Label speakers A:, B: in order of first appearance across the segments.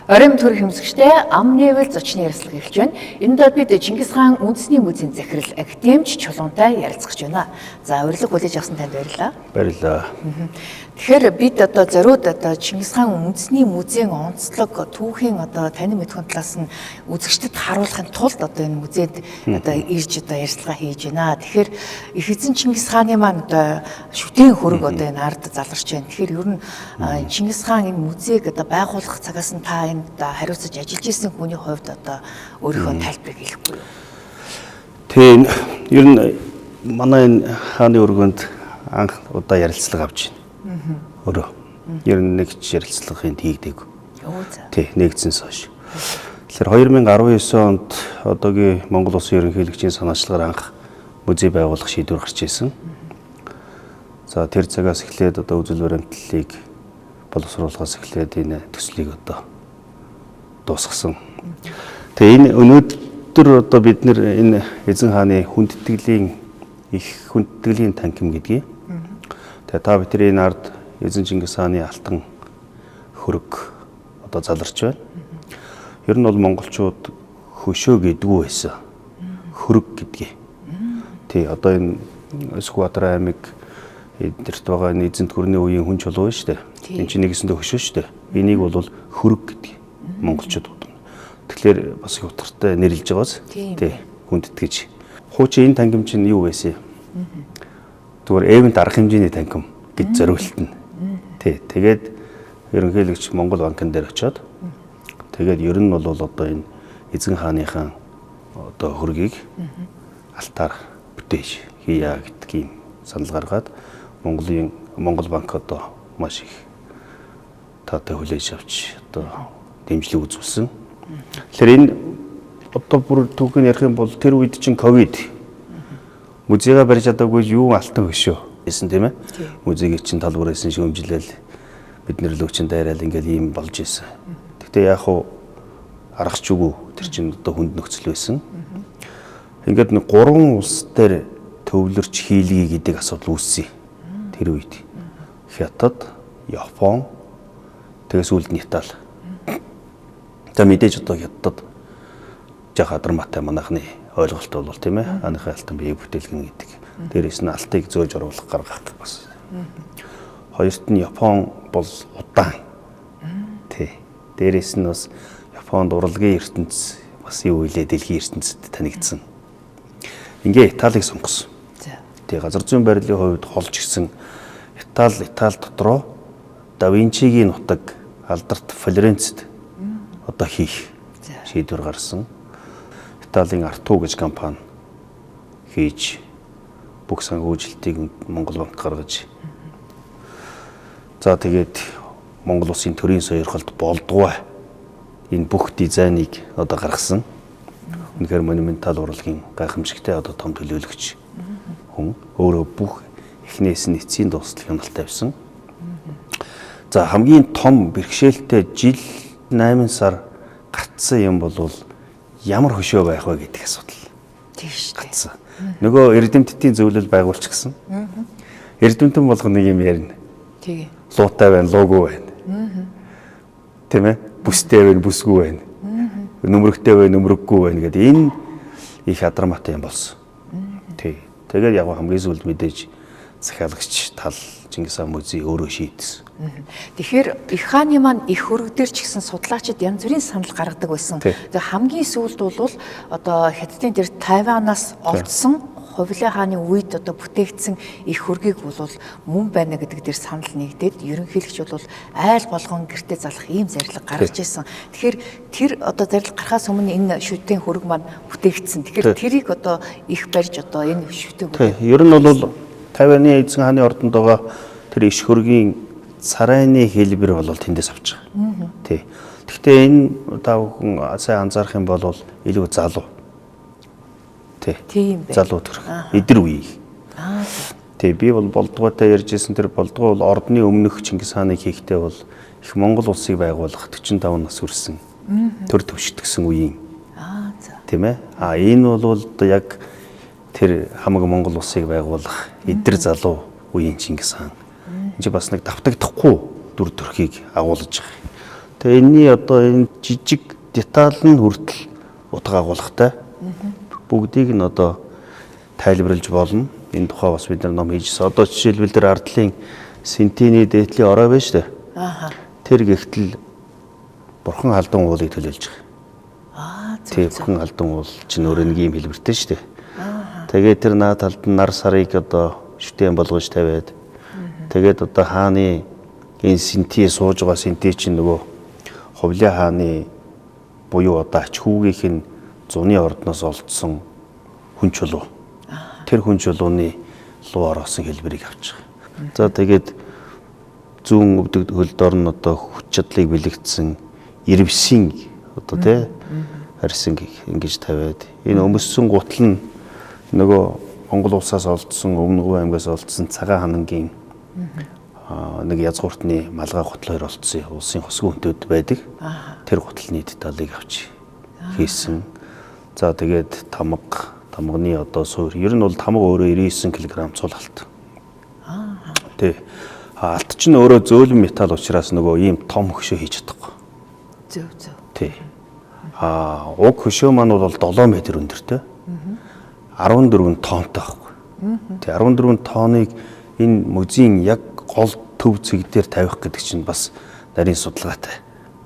A: Оройн төрх хэмсэгчтэй ам нээвэл зочны ярилцлага эхэлж байна. Энэ доод бид Чингис хаан үндэсний музейн захирал академич Чулуунтай ярилцгаж байна. За урилга хүлээж авсан танд баярлалаа.
B: Баярлалаа.
A: Тэгэхээр бид одоо зориуд Чингис хаан үндэсний музейн онцлог түүхийн танин мэдхүйн талаас нь үзэгчдэд харуулахын тулд энэ музейд ирж ярилцлага хийж байна. Тэгэхээр их эзэн Чингис хааны маань шүтэн хөрөг энэ ард заларч байна. Тэгэхээр ер нь Чингис хаан энэ музейг байгуулах цагаас нь та хариуцаж ажиллаж исэн хүний хувьд өөрийнхөө тайлбарыг хэлэхгүй юу?
B: Тийм. Ер нь манай энэ хааны өргөнд анх удаа ярилцлага авч байна. Өөрөө. Ер нь нэг ч ярилцлагын хийгдэг. Тий, нэгдсэнс хойш. Тэгэхээр 2019 онд одоогийн Монгол Улсын ерөнхийлөгчийн санаачлагаар анх музей байгуулах шийдвэр гарч ирсэн. За тэр цагаас эхлээд үзэл баримтлалыг боловсруулахаас эхлээд энэ төслийг дуусгасан. Тэгээ энэ өнөөдөр бид нэр энэ эзэн хааны их хүндэтгэлийн танхим гэдгийг. Тэгээ та бидний энэ ард эзэн Чингис хааны алтан хөрөг заларч байна. Ер нь бол монголчууд хөшөө гэдгүү байсан. Хөрөг гэдгийг. Тий энэ Сүхбаатар аймаг эдгэрт байгаа энэ эзэнт гүрний үеийн хүн чулуу шүү дээ. Энэ чинь нэгэсэндээ хөшөө шүү дээ. Энийг бол хөрөг гэдэг монголчууд бодно. Тэгэхээр бас их утгатай нэрлэж байгааз. Тий хүндэтгэж. Хуучин энэ тангим чинь юу байсан юм? Зүгээр эвент арга хэмжээний тангим гэж зориултна. Тий тэгээд ерөнхийлөгч Монгол банкн дээр очиод тэгээд ер нь бол энэ эзэн хааныхаа хөргийг алтаар бүтээж хийя гэдэг ийм санал гаргаад Монгол банк маш их таатай хүлээж авч дэмжлэг үзүүлсэн. Тэгэхээр энэ бүр түүхэн ярих юм бол тэр үед чинь ковид музейга барьж чадаагүй юу алтан хөшөө гэсэн тийм ээ. Музейг чинь талбарсан шүүмжлэл бид нэр лөвчин дайраал ингээл ийм болж исэн. Гэтэ яг хуу аргач үгүй тэр чинь хүнд нөхцөл байсан. Ингээд нэг 3 улс дээр төвлөрч хийлгий гэдэг асуудал үүссэн. Тэр үед Хятад, Япон тэгээс үлд нь Итали. За мэдээж Хятадд жах адармаатай манайхны ойлголт бол тийм ээ. Аныхаа алтан биеийг бүтээлгэн гэдэг. Дээрээс нь алтыг зөөж оруулах гаргах бас. Хоёрт нь Япон бол удаан. Тий. Дээрээс нь бас Японд урлагийн ертөнц бас юу илээ дэлхийн ертөнцид танигдсан. Ингээ Италиг сонгосон. Тий газар зүйн байрлалын хувьд холж гисэн Итали дотроо Да Винчигийн нутаг алдарт Флоренцд хийх шийдвэр гарсан. Италийн Арту гэж компани хийж бүх санхүүжилтийг Монгол банк гаргаж. За тэгээд Монгол Улсын төрийн сойрхолд болдгоо энэ бүх дизайныг гаргасан. Үнэхээр монументал урлагийн гайхамшигтай том төлөөлөгч хүн өөрөө бүх эхнээс нь эцсийн дуустал хяналттай байсан. За хамгийн том бэрхшээлтэй жил 8 сар гацсан юм бол ямар хөшөө байх вэ гэдэг асуудал.
A: Тийш
B: гацсан. Нөгөө эрдэмтдийн зөвлөл байгуулч гисэн. Эрдэмтэн болгоно нэг юм ярина.
A: Тэгээ.
B: Луутай байна, луугүй байна. Тийм ээ? Бүстэй байна, бүсгүй байна. Нүмерэгтэй байна, нүмерэггүй байна гэдэг энэ их адармаатай юм болсон. Тий. Тэгээд яг хамгийн сүүлд мэдээж захиалагч тал Чингис хаан музей өөрөө шийдсэн.
A: Тэгэхээр их хааны маань их хөрөг дээр ч гэсэн судлаачид янз бүрийн санал гаргадаг байсан. Тэгээ хамгийн сүүлд бол Хятадын дээр Тайванаас олдсон Хувилын хааны үед бүтээгдсэн их хөргийг бол мөн байна гэдэг дээр санал нэгдээд ерөнхийлөгч бол айл болгон гэртээ залах ийм зарлиг гаргаж ирсэн. Тэгэхээр тэр зарлиг гарахаас өмнө энэ шүтэн хөрөг маань бүтээгдсэн. Тэгэхээр тэрийг их барьж энэ шүтэн хөрөг.
B: Ер нь бол Тайваны эзэн хааны ордонд байгаа тэр иш хөргийн царайны хэлбэр бол тэндээс авч байгаа. Тий. Гэхдээ энэ та бүхэн сайн анзаарах юм бол илүү залуу.
A: Тийм бай.
B: Залуу төрх. Эдэр үеийг. Тий, би бол болдгоотой ярьжсэн тэр болдгоо бол ордны өмнөх Чингис хааныг хийхдээ бол их Монгол улсыг байгуулах 45 нас хүрсэн. Төр төвшдгсэн үеийн. Тийм ээ. Энэ бол яг тэр хамаг Монгол улсыг байгуулах эдэр залуу үеийн Чингис хаан. Энд бас нэг давтагдахгүй дүр төрхийг агуулж байгаа. Тэгээ энэний одоо энэ жижиг деталь нь хүртэл утга агуулгатай. Бүгдийг нь одоо тайлбарлаж болно. Энэ тухай бас бид нар ном хийжсэн. Одоо жишээлбэл тэр ардлын сентиний дээдлийн орой байна шүү дээ. Тэр гихтэл бурхан алдан уулыг төлөөлж байгаа. Тийм бурхан алдан уул чинь өөрөө нэг юм хэлбэртэй шүү дээ. Тэгээд тэр наад талд нь нар сарыг одоо шүтэн болгож тавиад тэгээд одоо хааны энэ синти сууж байгаа синти чинь нөгөө Ховлын хааны буюу одоо ач хүүгийнх нь зуны ордноос олдсон хүн чулуу. Тэр хүн чулууны луу ороосон хэлбэрийг авч байгаа. За тэгээд зүүн өвдөг хөлдор нь одоо хүч чадлыг бэлэгдсэн ирвсийн одоо тий харьсан ингэж тавиад энэ өмссөн гутал нь нөгөө Монгол улсаас олдсон Өмнөгов аймгаас олдсон цагаан ханангийн нэг язгууртны малгай гутал хоёр олдсон улсын хосгүй хүндэд байдаг. Тэр гуталны деталыг авч хийсэн. За тэгээд тамганы одоо суур ер нь бол тамга өөрөө 99 кг цул алт. Тий. Алт чинь өөрөө зөөлөн металл учраас нөгөө ийм том хөшөө хийж чадахгүй.
A: Зөв.
B: Тий. Уг хөшөө маань бол 7 м өндөртэй. 14 тонтой байхгүй. Тий 14 тонныг энэ музейн яг гол төв зэг дээр тавих гэдэг чинь бас нарийн судалгаатай.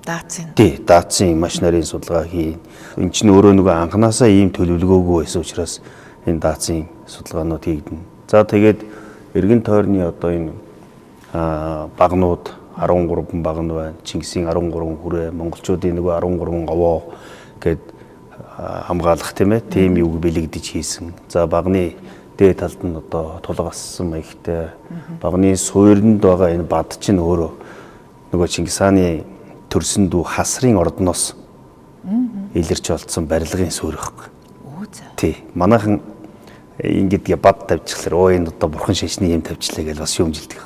A: Даацын.
B: Тий, даацын маш нарийн судалгаа хийн. Энэ чинь өөрөө нөгөө анханасаа ийм төлөвлөгөөгүй байсан учраас энэ даацын судалгаанууд хийгдэнэ. За тэгээд эргэн тойрны одоо энэ багнууд 13 багн байна. Чингисийн 13 хүрээ, монголчуудын нөгөө 13 говоо гэд хамгаалах тийм ээ. Тийм юг бэлэгдэж хийсэн. За багны дээд талд нь одоо тулгассан маягтай багны суурьнд байгаа энэ бад чинь өөрөө нөгөө Чингис хааны төрсөн дүү хасрын ордноос илэрч олдсон барилгын суурь байхгүй. Тий. Манайхан ингэдэг бад тавьчихлаа. Энэ одоо бурхан шашны юм тавьчлаа гэж бас шүүмжилдэг.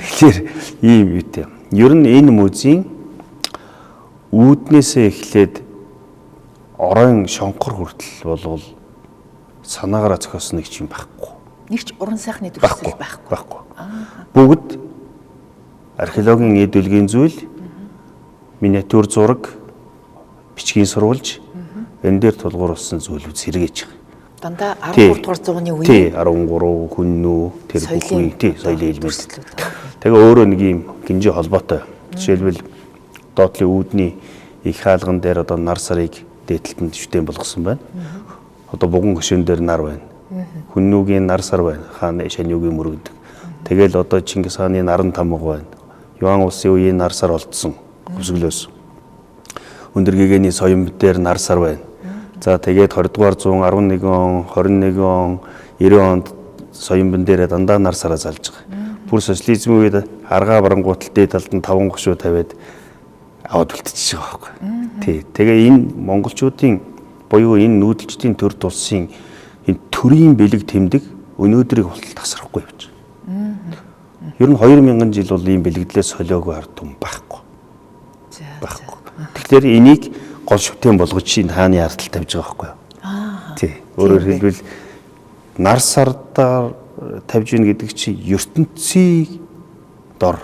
B: Тэгэхээр ийм үетэй. Ер нь энэ музейн үүднээсээ эхлээд оройн шонхор хүртэл болвол санаагаараа зохиосон нэг юм байхгүй.
A: Нэг ч уран сайхны дүрсэл
B: байхгүй. Бүгд археологийн эд үлгийн зүйл, миниатюр зураг, бичгийн сурвалж энэ дээр тулгуурласан зүйлүүд сэргээж байгаа.
A: Дандаа 13 дугаар зууны үеийн
B: тий 13 хүннүү тэр бүхэн тий соёлын элемент. Тэгээ өөрөө нэг юм гинжи холбоотой. Жишээлбэл доотлын үүдний их хаалган дээр одоо нар сарыг дээдлэлтэнд шүтэн болгосон байна. Одоо буган хөшөөн дээр нар байна. Хүннүүгийн нар сар байна. Хааны шаниугийн мөрөгдөг. Тэгэл одоо Чингис хааны наран тамга байна. Юан улсын үеийн нар сар олдсон. Хөвсгөлөөс. Өндөр гэгэний соён дээр нар сар байна. За тэгээд 20 дугаар 111 он, 21 он, 90 онд соён бэн дээрээ дандаа нар сараа залж байгаа. Бүр социализмын үед аргаа барангуутал дээд талд нь 5 гушуу тавиад аваад үлдчихэж байгаа байхгүй. Тий. Тэгээ энэ монголчуудын буюу энэ нүүдэлчдийн төр тулсын энэ төрийн бэлэг тэмдэг өнөөдрийг болтол тасрахгүй явж байгаа. Ер нь 2000 жил бол ийм бэлэгдлээс солиогүй ард түмэн байхгүй. Байхгүй. Тэгэхээр энийг гол шүтэн болгож чинь хааны ардтал тавьж байгаа байхгүй юу? Тий. Өөрөөр хэлбэл нар сардаар тавьж ийн гэдэг чинь ертөнцийн дор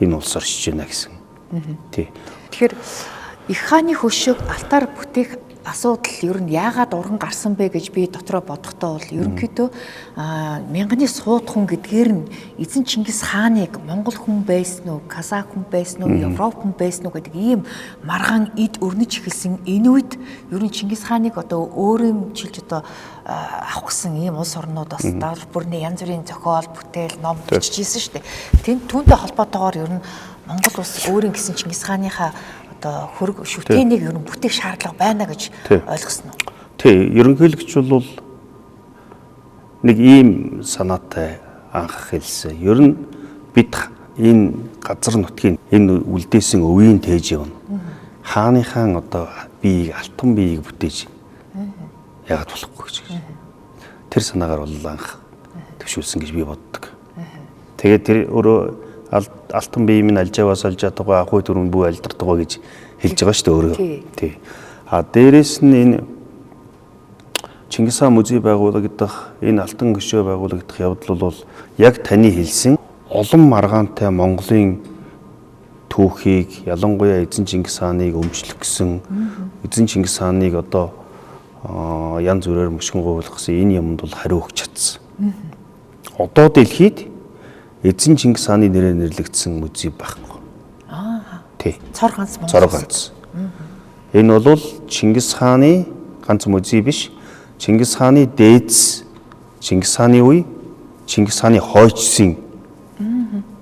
B: энэ улс оршиж байна гэсэн. Тий.
A: Тэгэхээр их хааны хөшөөг алтаар бүтээх асуудал ер нь яагаад уран гарсан бэ гэж би дотроо бодохдоо бол ерөнхийдөө мянганы сууд хүн гэдгээр нь эзэн Чингис хааныг монгол хүн байсан уу, казак хүн байсан уу, европ хүн байсан уу гэдэг ийм маргаан эд өрнөж эхэлсэн энэ үед ер нь Чингис хааныг одоо өөрийн чилж одоо авах гэсэн ийм улс орнууд бас дор бүрний янз бүрийн зохиол, бүтээл, ном бичижсэн шүү дээ. Түүнтэй холбоотойгоор ер нь Монгол улс өөрийн гэсэн Чингис хааныхаа одоо хөрөг шүтэнийг ер нь бүтээх шаардлага байна гэж ойлгосон уу?
B: Тий, ерөнхийлөгч бол нэг ийм санаатай анх хэлсэн. Ер нь бид энэ газар нутгийн энэ үлдээсэн өвийн тээж явна. Хааныхаа одоо биеийг алтан биеийг бүтээж яагаад болохгүй гэж. Тэр санаагаар бол анх төвшүүлсэн гэж би боддог. Тэгээд тэр өөрөө алтан бие минь альжаваас олж чадгаа ахуй төрөнд бүү альдартгаа гэж хэлж байгаа шүү дээ өөрөө. Тий. Дээрээс нь энэ Чингис хаан музей байгуулагдах, энэ алтан гишөө байгуулагдах явдал бол яг таны хэлсэн олон маргаантай Монголын түүхийг ялангуяа эзэн Чингис хааныг өмчлөх гэсэн эзэн Чингис хааныг одоо янз бүрээр мушгингуулах гэсэн энэ юмд бол хариу өгч чадсан. Одоо дэлхийд эзэн Чингис хааны нэрээр нэрлэгдсэн музей байхгүй. Тий.
A: Цор ганц Монгол.
B: Цор ганц. Энэ бол Чингис хааны ганц музей биш. Чингис хааны дээдс, Чингис хааны үе, Чингис хааны хойчсын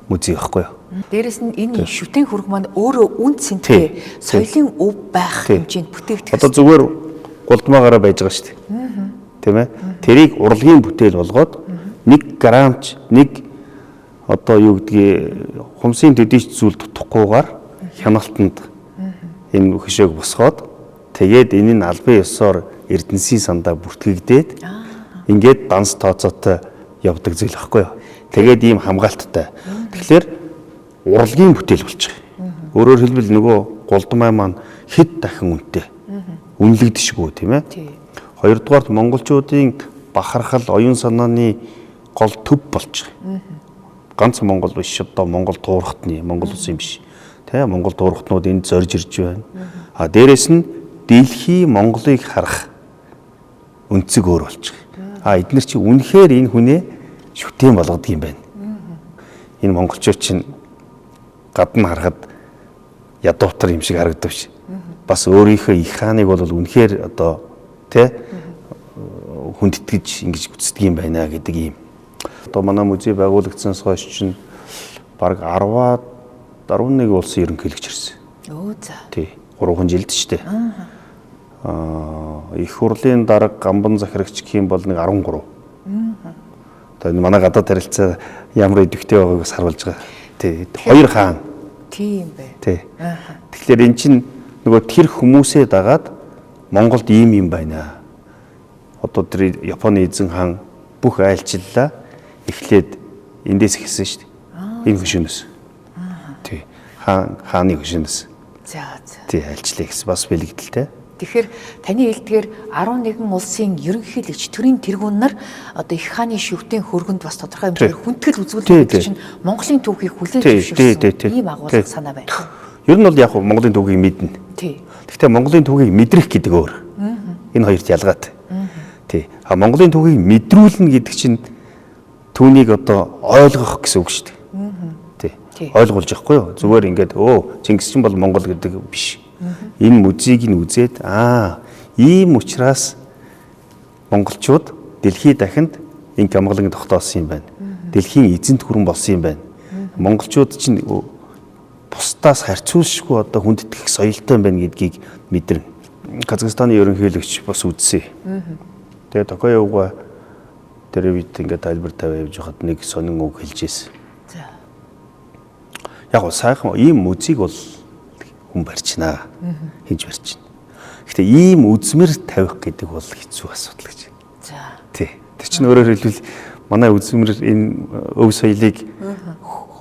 B: музей байхгүй юу?
A: Дээрэс нь энэ шүтэн хөрөг маань өөрөө үн цэнтэй соёлын өв байх хэмжээнд бүтээгдэх.
B: Одоо зүгээр гулдмаагаараа байж байгаа шүү дээ. Тийм ээ. Тэрийг урлагийн бүтээл болгоод 1 грамч одоо юу гэдгийг хумсын төдийч зүйл тутахгүйгээр хяналтанд энэ хөшөөг босгоод тэгээд энэ нь албан ёсоор Эрдэнэсийн сандаа бүртгэгдээд ингээд данс тооцоотой явдаг зүйл байхгүй юу? Тэгээд ийм хамгаалттай. Тэгэхээр урлагийн бүтээл болж байгаа. Өөрөөр хэлбэл нөгөө гулдмай маань хэд дахин үнэтэй. Үнэлэгдэшгүй тийм ээ. Хоёрдугаарт монголчуудын бахархал, оюун санааны гол төв болж байгаа. Ганц Монгол биш одоо Монгол туурхтны Монгол улсын биш. Тэ Монгол туурхтнууд энд зорж ирж байна. А дээрэс нь дэлхий Монголыг харах өнцөг өөр болж байгаа. А эдгээр чи үнэхээр энэ хүнээ шүтэн болгодог юм байна. Энэ монголчууд чинь гадна харахад ядуутар юм шиг харагдав ш. Бас өөрийнхөө их хааныг бол үнэхээр одоо тэ хүндэтгэж ингэж үздэг юм байна гэдэг юм. Одоо манай музей байгуулагдсанаас хойш чинь бараг 10-аад 11 улсын ерөнхийлөгч ирсэн.
A: Өө за.
B: Тий. 3 жилд ч дээ. Их хурлын дарга гамбан захирагч гэх юм бол нэг 13. Одоо манай гадаад харилцаа ямар идэвхтэй байгааг харуулж байгаа. Тий. 2 хаан.
A: Тийм бай.
B: Тий. Тэгэхээр эн чинь нөгөө тэр хүмүүсээ дагаад Монголд ийм байна. Одоо тэр Японы эзэн хаан бүх айлчлалаа эхлээд эндээс эхэлсэн шүү дээ. Энэ хөшөөнөөс. Тий. Хааны хөшөөнөөс.
A: За за.
B: Тий, айлчлаа гэсэн бас бэлэгдэлтэй.
A: Тэгэхээр таны хэлдгээр 11 улсын ерөнхийлөгч төрийн тэргүүн нар одоо их хааны шүтэн хөргөнд бас тодорхой хэмжээгээр хүндэтгэл үзүүлэх гэдэг чинь Монголын түүхийг хүлээж зөвшөөрсөн ийм агуулга санаа байна.
B: Ер нь бол яг Монголын түүхийг мэднэ.
A: Тий.
B: Гэхдээ Монголын түүхийг мэдрэх гэдэг өөр. Энэ хоёрт ялгаатай. Тий. А Монголын түүхийг мэдрүүлнэ гэдэг чинь түүнийг одоо ойлгох гэсэн үг шүү дээ. Тий. Ойлгуулж яахгүй юу? Зүгээр ингээд Чингис чинь бол Монгол гэдэг биш. Энэ музейг нь үзээд ийм учраас монголчууд дэлхий дахинд инк амгалан тогтоосон юм байна. Дэлхийн эзэнт гүрэн болсон юм байна. Монголчууд чинь бусдаас харьцуулшгүй одоо хүндэтгэх соёлтой юм байна гэдгийг мэдэрнэ. Казахстаны ерөнхийлөгч бас үзсэн. Тэгээ Токаевга тэр үед ингээд тайлбар тавиад явж хахад нэг сонин үг хэлж ирсэн.
A: За.
B: Яг сайхан ийм музейг бол хүн барьчнаа. Хийж барьчна. Гэхдээ ийм үзмэр тавих гэдэг бол хэцүү асуудал гэж.
A: За.
B: Тий. Тэр чинь өөрөөр хэлбэл манай үзмэр энэ өв соёлыг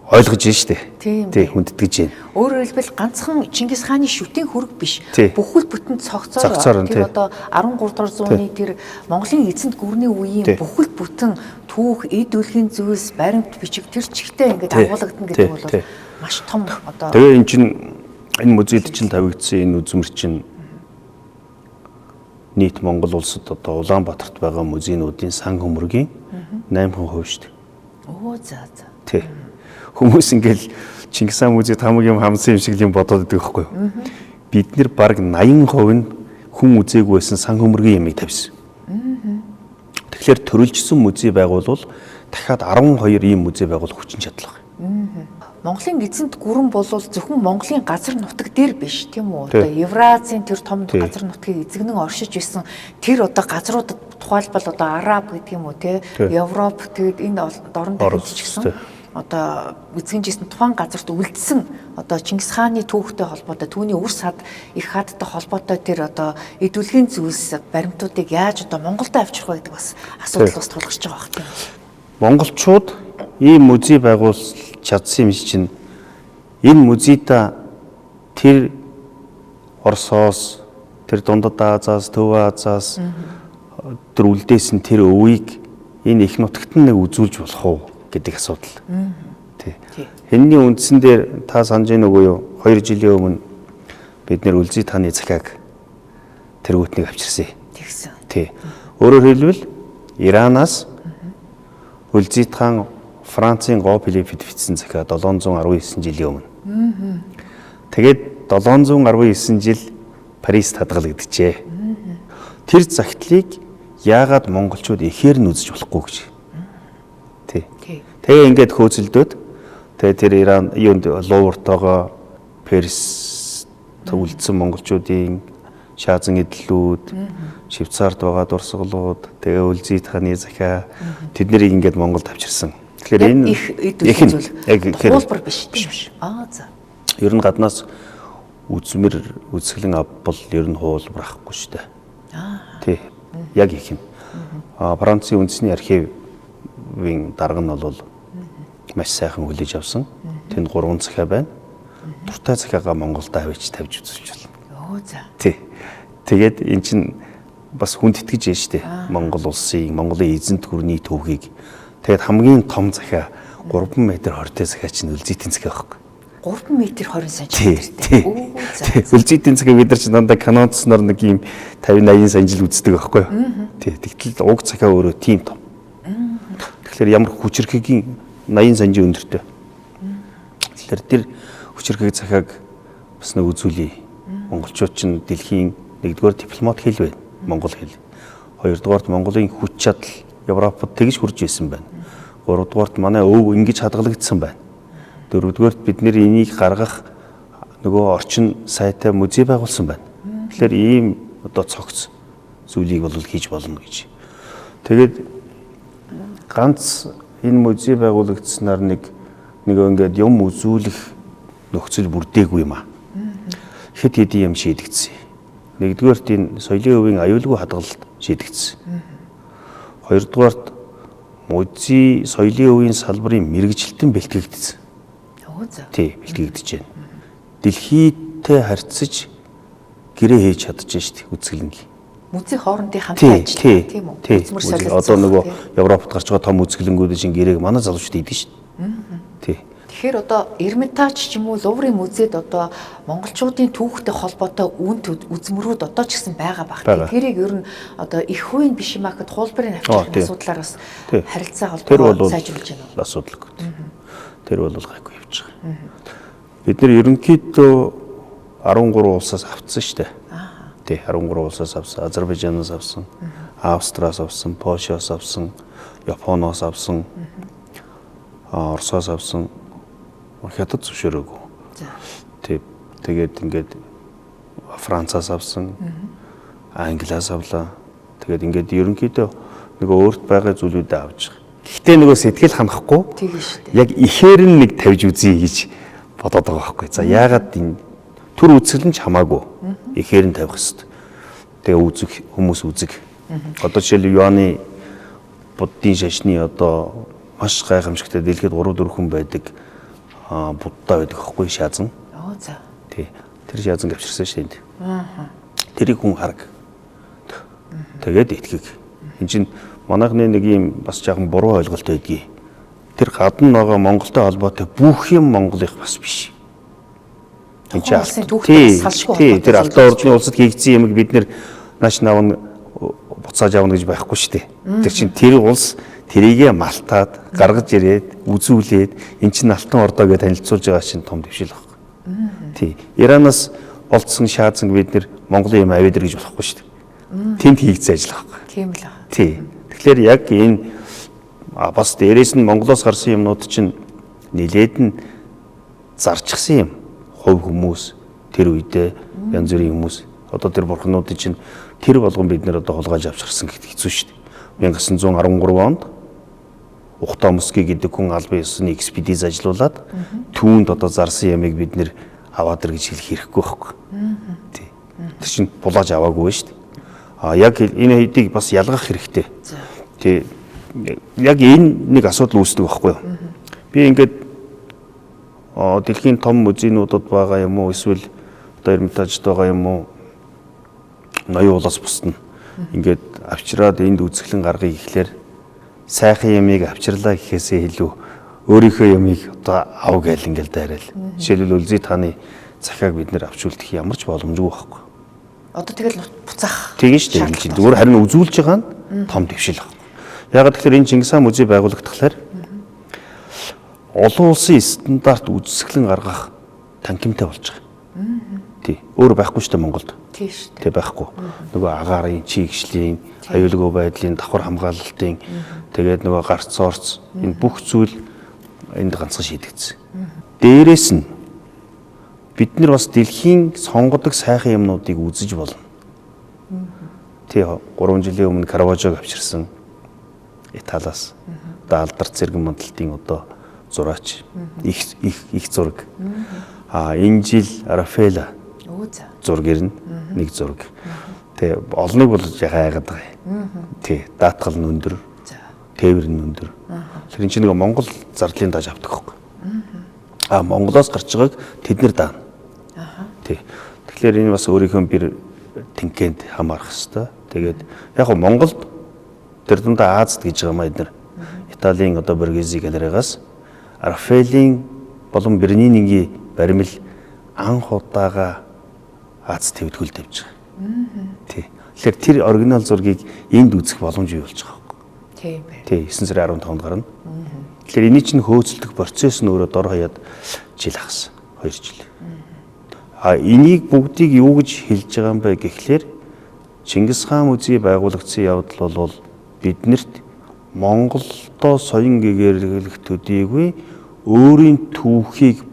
B: ойлгож байна шүү дээ. Тий, хүндэтгэж байна.
A: Өөрөөр хэлбэл ганцхан Чингис хааны шүтэн хөрөг биш.
B: Тий.
A: Бүхэл бүтэн цогцоор тэр одоо 13 дугаар зууны тэр Монголын эзэнт гүрний үеийн бүхэл бүтэн түүх, эд үлгийн зүйлс, баримт бичиг тэр чигтээ ингээд агуулгадна гэдэг бол маш том одоо.
B: Тэгээ эн чинь энэ музейд чинь тавигдсан энэ үзмэр чинь нийт Монгол улсад одоо Улаанбаатарт байгаа музейнуудын сан хөмрөгийн 8% шүү дээ.
A: Оо за за.
B: Тий. Хүмүүс ингээл Чингис хаан музейд хамаг юм хамсан юм шиг юм бодоод байдаг байхгүй юу? Бид нэр бараг 80% нь хүн үзээгүй байсан сан хөмрөгийн ямыг тавьсан. Тэгэхээр төрөлжсөн музей байгуулвал дахиад 12 ийм музей байгуулах хүчин чадал байна.
A: Монголын эзэнт гүрэн бол зөвхөн Монголын газар нутаг дээр биш тийм үү? Одоо Евразийн тэр том газар нутгийг эзэгнэн оршиж исэн тэр одоо газруудад тухайлбал одоо Араб гэдэг юм уу те Европ тэгээд энэ дорн дахиж ч гэсэн одоо эзэгнжсэн тухайн газарт үлдсэн одоо Чингис хааны түүхтэй холбоотой түүний үр сад их хаадтай холбоотой тэр одоо эдүлгийн зүйлс баримтуудыг яаж одоо Монголд авчрах вэ гэдэг бас асуудал бас тулгарч байгаа бах тийм.
B: Монголчууд ийм музей байгуулж чадсан юм чинь энэ музейда тэр Оросоос тэр Дундад Азиас, Төв Азиас тэр үлдээсэн тэр өвийг энэ их нутагт нэг үзүүлж болох уу гэдэг асуудал. Тий. Хэнний үндсэн дээр та санаж байна уу юу? 2 жилийн өмнө бид нэр Үлзий тааны захиаг тэргүүтнийг авчирсан.
A: Тэгсэн.
B: Тий. Өөрөөр хэлбэл Иранаас Үлзий таан Францын Гоо Филиппид бичсэн захиа 719 жилийн өмнө. Тэгээд 719 жил Парис хадгалагдчихэ. Тэр загтлыг яагаад монголчууд ихээр нь үзэж болохгүй гэж. Тий. Тэгээ ингээд хөөцөлдөөд тэгээ тэр Иран юунд Лувртойгоо Перс төвлөдсөн монголчуудын шаазан эдлүүд, Швейцарт байгаа дурсгалууд, тэгээ Үлзий тааны захиа тэд нарыг ингээд Монголд авчирсан. Тэгэхээр энэ их хуулбар биш. За. Ер нь гаднаас үзэсгэлэн авбал ер нь хуулбар ахгүй шүү дээ. Тий. Яг их юм. Францын үндэсний архивын дарга нь бол маш сайхан хүлээж авсан. Тэнд 3 захиа байна. Дуртай захиагаа Монголд тавьж үзүүлж байна. За. Тий. Тэгээд эн чинь бас хүнд итгэж яа штэ. Монгол улсын, Монголын эзэнт гүрний төвхийг. Тэгээд хамгийн том захиа 3 м 20 захиа чинь Үлзийтийн захиа байхгүй. 3 м 20 см. Үлзийтийн захиа бид нар чинь дандаа канонцсноор нэг юм 50-80 санжил үздэг байхгүй юу? Тий. Тэгтэл уг захиа өөрөө тийм том. Тэгэхээр ямар хүчирхгийн 80 санжийн өндөртэй. Тэгэхээр тэр хүчирхэг захиаг бас нэг үзүүлье. Монголчууд чинь дэлхийн 1-р дипломат хэл байна. Монгол хэл. 2-р Монголын хүч чадал Европод тэгж хурж исэн байна. 3-р манай өв ингэж хадгалагдсан байна. 4-р бид нэр энийг гаргах нөгөө орчин сайтай музей байгуулсан байна. Тэгэхээр ийм одоо цогц зүйлийг бол хийж болно гэж. Тэгээд ганц энэ музей байгуулагдсанаар нэг ингээд юм үзүүлэх нөхцөл бүрдээгүй юм аа. Хэд хэдийн юм шийдэгдсэн. 1-р энэ соёлын өвийн аюулгүй хадгалалт шийдэгдсэн. 2-р музей соёлын өвийн салбарын мэргэжилтэн бэлтгэгдсэн. Тий, бэлтгэгдэж байна. Дэлхийдээ харьцаж гэрээ хийж чадчихжээ шүү дээ үзэсгэлэнгийн. Музей хоорондын хамтаа ажилладаг тийм үү? Одоо нөгөө Европод гарч байгаа том үзэсгэлэнгүүдийн шин гэрээг манай залуучууд хийдэг шүү дээ. Тий. Тэгэхээр одоо Эрмитаж ч юм уу Луврын музейд одоо монголчуудын түүхтэй холбоотой үнэт үзмөрүүд одоо ч гэсэн байгаа баг. Тэрийг ер нь одоо их хувийн биш юм аа гэхэд хуулбарын авчирхны асуудлаар бас харилцаа холбоо сайжруулж байна. Асуудалгүй. Тэр бол гайгүй явж байгаа. Бид нэр ерөнхийдөө 13 улсаас авцсан шүү дээ. Тий, 13 улсаас авсан. Азербайджанаас авсан, Австриас авсан, Польшоос авсан, Японоос авсан, Оросоос авсан. Хятад зөвшөөрөөгүй. Тий, тэгээд ингээд Францаас авсан, Англиас авлаа. Тэгээд ингээд ерөнхийдөө нөгөө өөрт байгаа зүйлүүдээ авч байгаа. Гэхдээ нөгөө сэтгэл ханахгүй. Яг ихээр нь нэг тавьж үзье гэж бодоод байгаа байхгүй. За яагаад энэ төр үзэсгэлэн ч хамаагүй ихээр нь тавих хэрэгтэй. Тэгээ үзэх хүмүүс үзэг. Одоо жишээл Юаны буддийн шашны одоо маш гайхамшигтай дэлхийд 3-4 хүн байдаг. Будда байдаг байхгүй шаазан. За. Тий. Тэр шаазан авчирсан шүү дээ. Тэрийг хүн хараг. Тэгээд итгэх. Энд чинь манайхны нэг юм бас жаахан буруу ойлголт байдгийг. Тэр гадна байгаа Монголтой холбоотой бүх юм Монголынх бас биш. Энд чинь салшгүй. Тэр алтан ордны улсад хийгдсэн юмыг бид нэр нааш навн буцааж авна гэж байхгүй шүү дээ. Тэр чинь тэр улс тэрийгэ малтаад гаргаж ирээд үзүүлээд эн чинь алтан ордоо гэж танилцуулж байгаа чинь том дэвшил байхгүй. Тий. Иранаас олдсон шаазанг бид нэр Монголын юм аваад ир гэж болохгүй шүү дээ. Тэнд хийгдсэн ажил байхгүй. Тийм л аа. Тий. Тэгэхээр яг энэ бас дээрээс нь Монголоос гарсан юмнууд чинь нилээд нь зарчсан юм. Хувь хүмүүс тэр үедээ янз бүрийн хүмүүс одоо тэр бурхнуудын чинь тэр болгон бид нэр одоо холгоож авчирсан гэдэг хэцүү шүү дээ. 1913 онд Ухта Мөсгий гэдэг хүн албан ёсны экспедиц ажилуулад түүнд одоо зарсан ямыг бид нэр аваад ир гэж хэлэх хэрэггүй байхгүй. Тий. Тэр чинь булааж аваагүй шүү дээ. Яг энэ хэдийг бас ялгах хэрэгтэй. Тий. Яг энэ нэг асуудал үүсдэг байхгүй юу? Би ингээд дэлхийн том музейнуудад байгаа юм уу эсвэл одоо Эрмитажд байгаа юм уу ноён улаас бусна. Ингээд авчираад энд үзэсгэлэн гаргая гэхлээр сайхан ямыг авчирлаа гэхээсээ илүү өөрийнхөө юмыг одоо ав гээл ингээл дайраал. Жишээлбэл Үлзий тааны захиаг бид нэр авч үлдэх ямар ч боломжгүй байхгүй.
A: Одоо тэгэл буцаах.
B: Тийм шүү дээ. Зүгээр харин үзүүлж байгаа нь том дэвшил баг. Ягаад тэгэхээр энэ Чингис хаан музей байгуулагдахлаар олон улсын стандарт үзэсгэлэн гаргах танхимтай болж байгаа. Тий. Өөр байхгүй шүү дээ Монголд.
A: Тийм шүү дээ.
B: Тий байхгүй. Нөгөө агаарын, чигшлийн, аюулгүй байдлын, давхар хамгаалалтын тэгээд нөгөө гарц орц энэ бүх зүйл энд ганцхан шийдэгдсэн. Дээрээс нь бид нар бас дэлхийн сонгодог сайхан юмнуудыг үзэж болно. Тий 3 жилийн өмнө Караважог авчирсан Италиас одоо алдар цэргэн мандалтын одоо зураач их зураг. Энэ жил Рафаэла зургийг нэг зураг. Тэ олныг бол яагаад байгаа юм. Тий даатгал нь өндөр. Тээвэр нь өндөр. Тэр чинь нэг Монгол зарлалын дааж авдаг хөөх. Монголоос гарч байгааг тэд нар даана. Тий. Тэгэхээр энэ бас өөрийнхөө бэр тэнкэнд хамаарах хэрэгтэй. Тэгээд яг нь Монголд тэр дундаа Азад гэж байгаа эднэр Италийн одоо Боргези галерейгаас Рафаэлийн болон Бернинингийн баримл анх удаага Аз твдгүүл тавьж байгаа. Тий. Тэгэхээр тэр оригинал зургийг энд үзэх боломж юу болж байгаа юм.
A: Тийм бай.
B: Тий 9 сарын 15-нд гарна. Тэгэхээр эний чинь хөөцөлдөх процесс нь өөрөө дор хаяад жил ахсан. 2 жил. Энийг бүгдийг юу гэж хэлж байгаа юм бэ гэхлээр Чингис хаан музей байгуулагдсан явдал бол биднэрт Монголдо соён гэгэрэлэх төдийгүй өөрийн түүхийг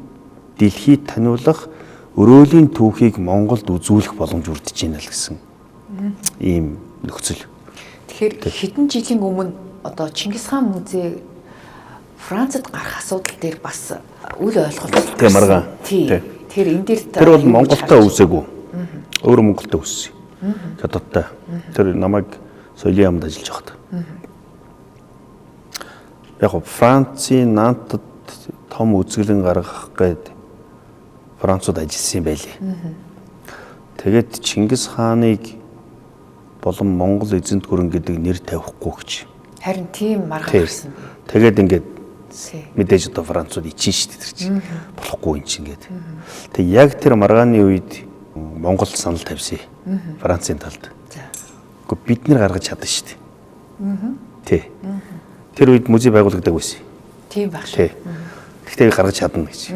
B: дэлхийд таниулах, өрөөлийн түүхийг Монголд үзүүлэх боломж өрдөж байна л гэсэн ийм нөхцөл.
A: Тэгэхээр хэдэн жилийн өмнө одоо Чингис хаан музей Францад гарах асуудал дээр бас үл ойлголт.
B: Тийм маргаан.
A: Тийм. Тэр энэ дээр
B: тэр бол Монголтой үсээгүй. Өөр Монголтой үссэн. Хятадтай. Тэр намайг соёлын яамд ажиллаж байхад. Яг нь Францын Нантад том үзэсгэлэн гаргах гээд Францууд ажилласан юм байлээ. Тэгээд Чингис хааныг болон Монгол эзэнт гүрэн гэдэг нэр тавихгүй гэж.
A: Харин тийм маргаан гарсан.
B: Тэгээд ингээд мэдээж одоо Францууд ичин шүү дээ тэр чинь. Болохгүй юм чинь гээд. Тэг яг тэр маргааны үед Монгол санал тавьсан. Францын талд. Гэхдээ бид нэр гаргаж чадсан шүү дээ. Тий. Тэр үед музей байгуулагддаг байсан.
A: Тийм баг шүү.
B: Гэхдээ гаргаж чадна гэж.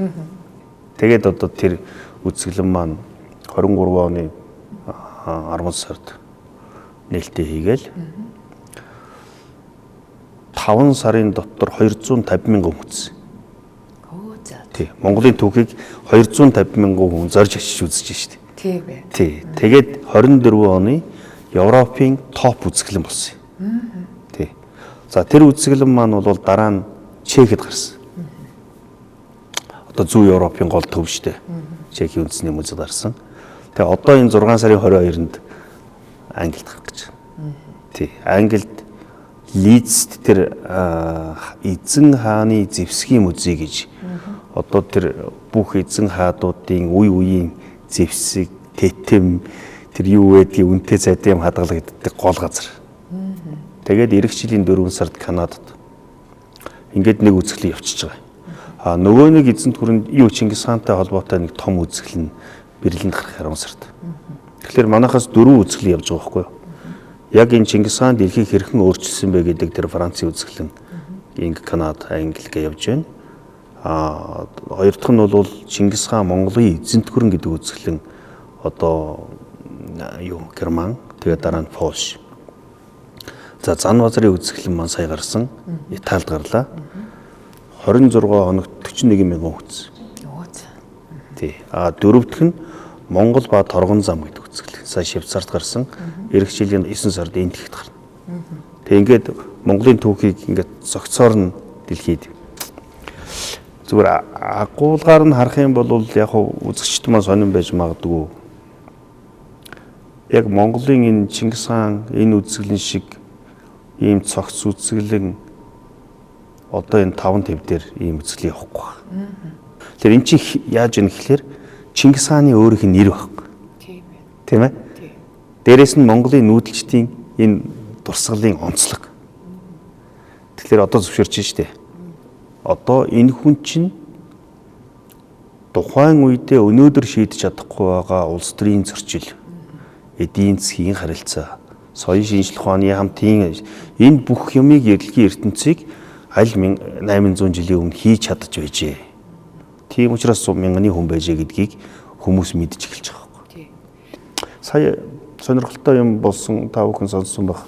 B: Тэгээд одоо тэр үзэсгэлэн маань 23 оны 10 сард нээлттэй хийгээл 5 сарын дотор 250 мянган хүн үзсэн.
A: Оо за.
B: Тий. Монголын түүхийг 250 мянган хүн зорж очиж үзэж штеп.
A: Тийм бай.
B: Тий. Тэгээд 24 оны Европын топ үзэсгэлэн болсон юм. Тий. За тэр үзэсгэлэн маань бол дараа нь Чехэд гарсан. Одоо зүүн Европын гол төв штеп. Чехийн үндэсний музейд гарсан. Тэгээ одоо энэ 6 сарын 22-нд Англид гарах гэж байна. Тий. Англид Лидст тэр эзэн хааны зэвсгийн музей гэж одоо тэр бүх эзэн хаадуудын үе үеийн зэвсэг, тэтэм тэр юу байдгийг үнэтэй цайдын хадгалагддаг гол газар. Тэгээд эх жилийн 4 сард Канадад ингээд нэг үзэсгэлэн явчихж байгаа. Нөгөө нэг эзэнт гүрэнд юу Чингис хаантай холбоотой нэг том үзэсгэлэн Берлинд гарах 10 сард. Тэгэхээр манайхаас 4 үзэсгэлэн явж байгаа байхгүй юу? Яг энэ Чингис хаан дэлхийг хэрхэн өөрчилсөн бэ гэдэг тэр Францын үзэсгэлэн Канада, Англи гэж явж байна. Хоёр дахь нь бол Чингис хаан Монголын эзэнт гүрэн гэдэг үзэсгэлэн одоо юу Герман, тэгээд дараа нь Польш. За зан базарын үзэсгэлэн маань сая гарсан. Италид гарлаа. 26 хоногт 41 мянган хүнс. Тий. Дөрөвдөх нь Монгол ба Торгон зам гэдэг үзэсгэлэн. Сая Швейцарт гарсан. Эх жилийн 9 сард энд ихэд гарна. Тэг ингээд Монголын түүхийг ингээд зохицоор нь дэлхийд зүгээр агуулгаар нь харах юм бол яг үзэгчд маань сонирн байж магадгүй. Яг Монголын энэ Чингис хаан энэ үзэсгэлэн шиг ийм цогц үзэсгэлэн одоо энэ 5 төв дээр ийм үзэсгэлэн явахгүй. Тэр эн чинь яаж юм гэхэлэр Чингис хааны өөрийнх нь нэр байхгүй. Тийм ээ. Дээрээс нь Монголын нүүдэлчдийн энэ дурсгалын онцлог. Тэгэхээр одоо зөвшөөрч штэ. одоо энэ хүн чинь тухайн үедээ өнөөдөр шийдэж чадахгүй байгаа улс төрийн зөрчил, эдийн засгийн харилцаа, соёлын шинжлэх ухааны хамтын энэ бүх юмыг эрэлгийн ертөнцийг аль 800 жилийн өмнө хийж чадаж байжээ. Тийм учраас 100,000 хүн байжээ гэдгийг хүмүүс мэдж эхэлж байгаа байхгүй. Сая сонирхолтой юм болсон та бүхэн сонссон баг.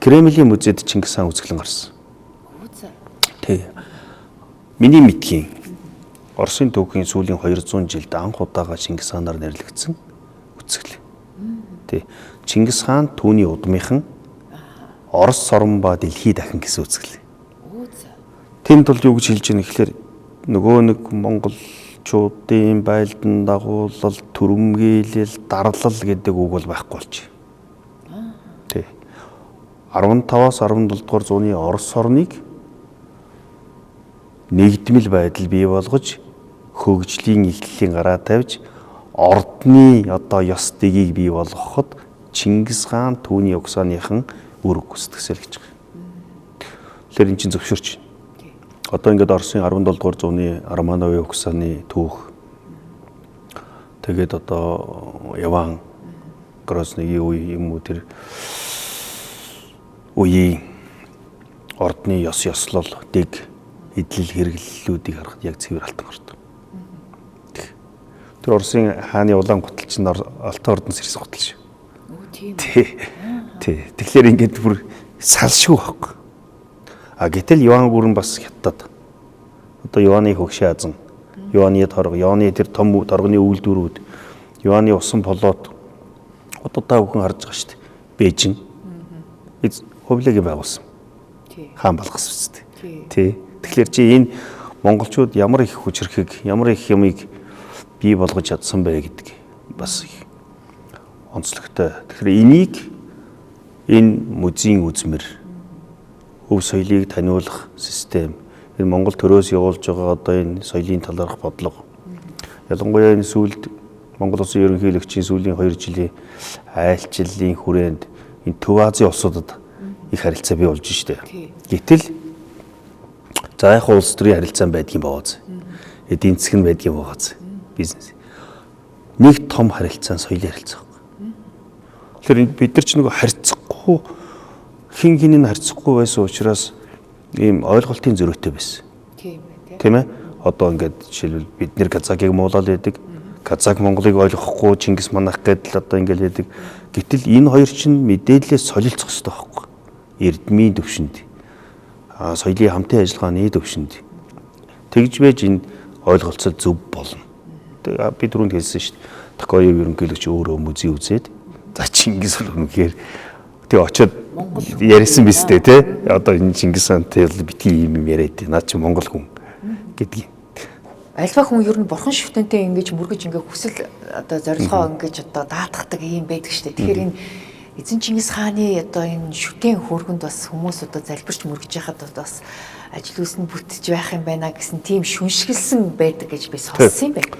B: Кремлийн музейд Чингис хаан үзэсгэлэн гарсан. Тий. Миний мэдхийн Оросын түүхийн сүүлийн 200 жилд анх удаага Чингис хаанаар нэрлэгдсэн үзэсгэлэн. Тий. Чингис хаан түүний удмынхан Орос орн ба дэлхий дахин гэсэн үзэсгэлэн. Тэнд бол юу гэж хэлж байгаа нэхлээр нөгөө нэг монголчуудын байлдан дагуулал, түрэмгийлэл, дарлал гэдэг үг бол байхгүй болж байна. Тий. 15-аас 17 дугаар зууны Орос орныг нэгдмэл байдал бий болгож хөгжлийн эхлэлийн гараа тавьж ордны одоо ёс дэгийг бий болгоход Чингис хаан түүний угсааныхан үүрэг гүйцэтгсэл гэж байгаа. Тэгэхээр эн чинь зөвшөөрч байна. Одоо ингээд Оросын 17 дугаар зууны Романовын угсааны түүх. Тэгээд одоо Иван Грозныгийн үе юм уу тэр үеийн ордны ёс ёслол дэг эдлэл хэрэглэлүүдийг харахад яг цэвэр алтан орд. Тэр Оросын хааны улаан гутал чинь Алтан ордоноос ирсэн гутал шүү. Тий. Тэгэхээр ингээд бүр салшгүй байхгүй. Гэтэл Иван бүрэн бас хятад. Одоо Иваны хөгшин азан, Иваны торго, Иваны тэр том торгоны үйлдвэрүүд, Иваны усан болоод одоо та бүхэн харж байгаа шүү дээ. Бээжин. Хөвлөгийн байгуулсан. Хаан болгосон шүү дээ. Тий. Тэгэхээр чи энэ монголчууд ямар их хүчрхэг, ямар их юмыг бий болгож чадсан бэ гэдэг бас их онцлогтой. Тэгэхээр энийг энэ музейн үзмэр өв соёлыг таниулах систем, энэ Монгол төрөөс явуулж байгаа одоо энэ соёлын талаарх бодлого. Ялангуяа энэ сүүлд Монгол улсын ерөнхийлөгчийн сүүлийн 2 жилийн айлчлалын хүрээнд энэ Төв Азийн улсуудад их харилцаа бий болж штэ. Гэтэл за яг улс төрийн харилцаа байдгийн бооз. Эдийн засаг нь байдгийн бооз. Бизнес. Нэг том харилцаа соёлын харилцаа. Тэгэхээр бид нар ч нөгөө харьцахгүй хин хинийг харьцахгүй байсан учраас ийм ойлголтын зөрүүтэй байсан. Тийм ээ. Одоо ингээд жишээлбэл бид нэр Казакийг муулаад байдаг. Казак Монголыг ойлгохгүй Чингис манайх гэдэл одоо ингээд байдаг. Гэтэл энэ хоёр чинь мэдээлэлээс солилцох хэрэгтэй байхгүй. Эрдмийн төвшөнд, соёлын хамтын ажиллагааны төвшөнд тэгж байж энэ ойлголцол зөв болно. Би түрүүнд хэлсэн шүү дээ. Токоёв ерөнхийлөгч өөрөө музей үзээд за Чингис бол үнэхээр тэг очиод ярьсан биз дээ тий. Одоо энэ Чингис хаантай битгий юм яриад наа чи монгол хүн гэдгийг.
A: Альва хүн ер нь бурхан шүтэнтэй ингэж мөргөж ингээ хүсэл одоо зорилгоо ингэж одоо даатгадаг юм байдаг шүү дээ. Тэгэхээр энэ эзэн Чингис хааны одоо энэ шүтэн хөөргөнд бас хүмүүс одоо залбирч мөргөж яхад бас ажил үс нь бүтэж байх юм байна гэсэн тийм шүншгэлсэн байдаг гэж би сонссон юм байна.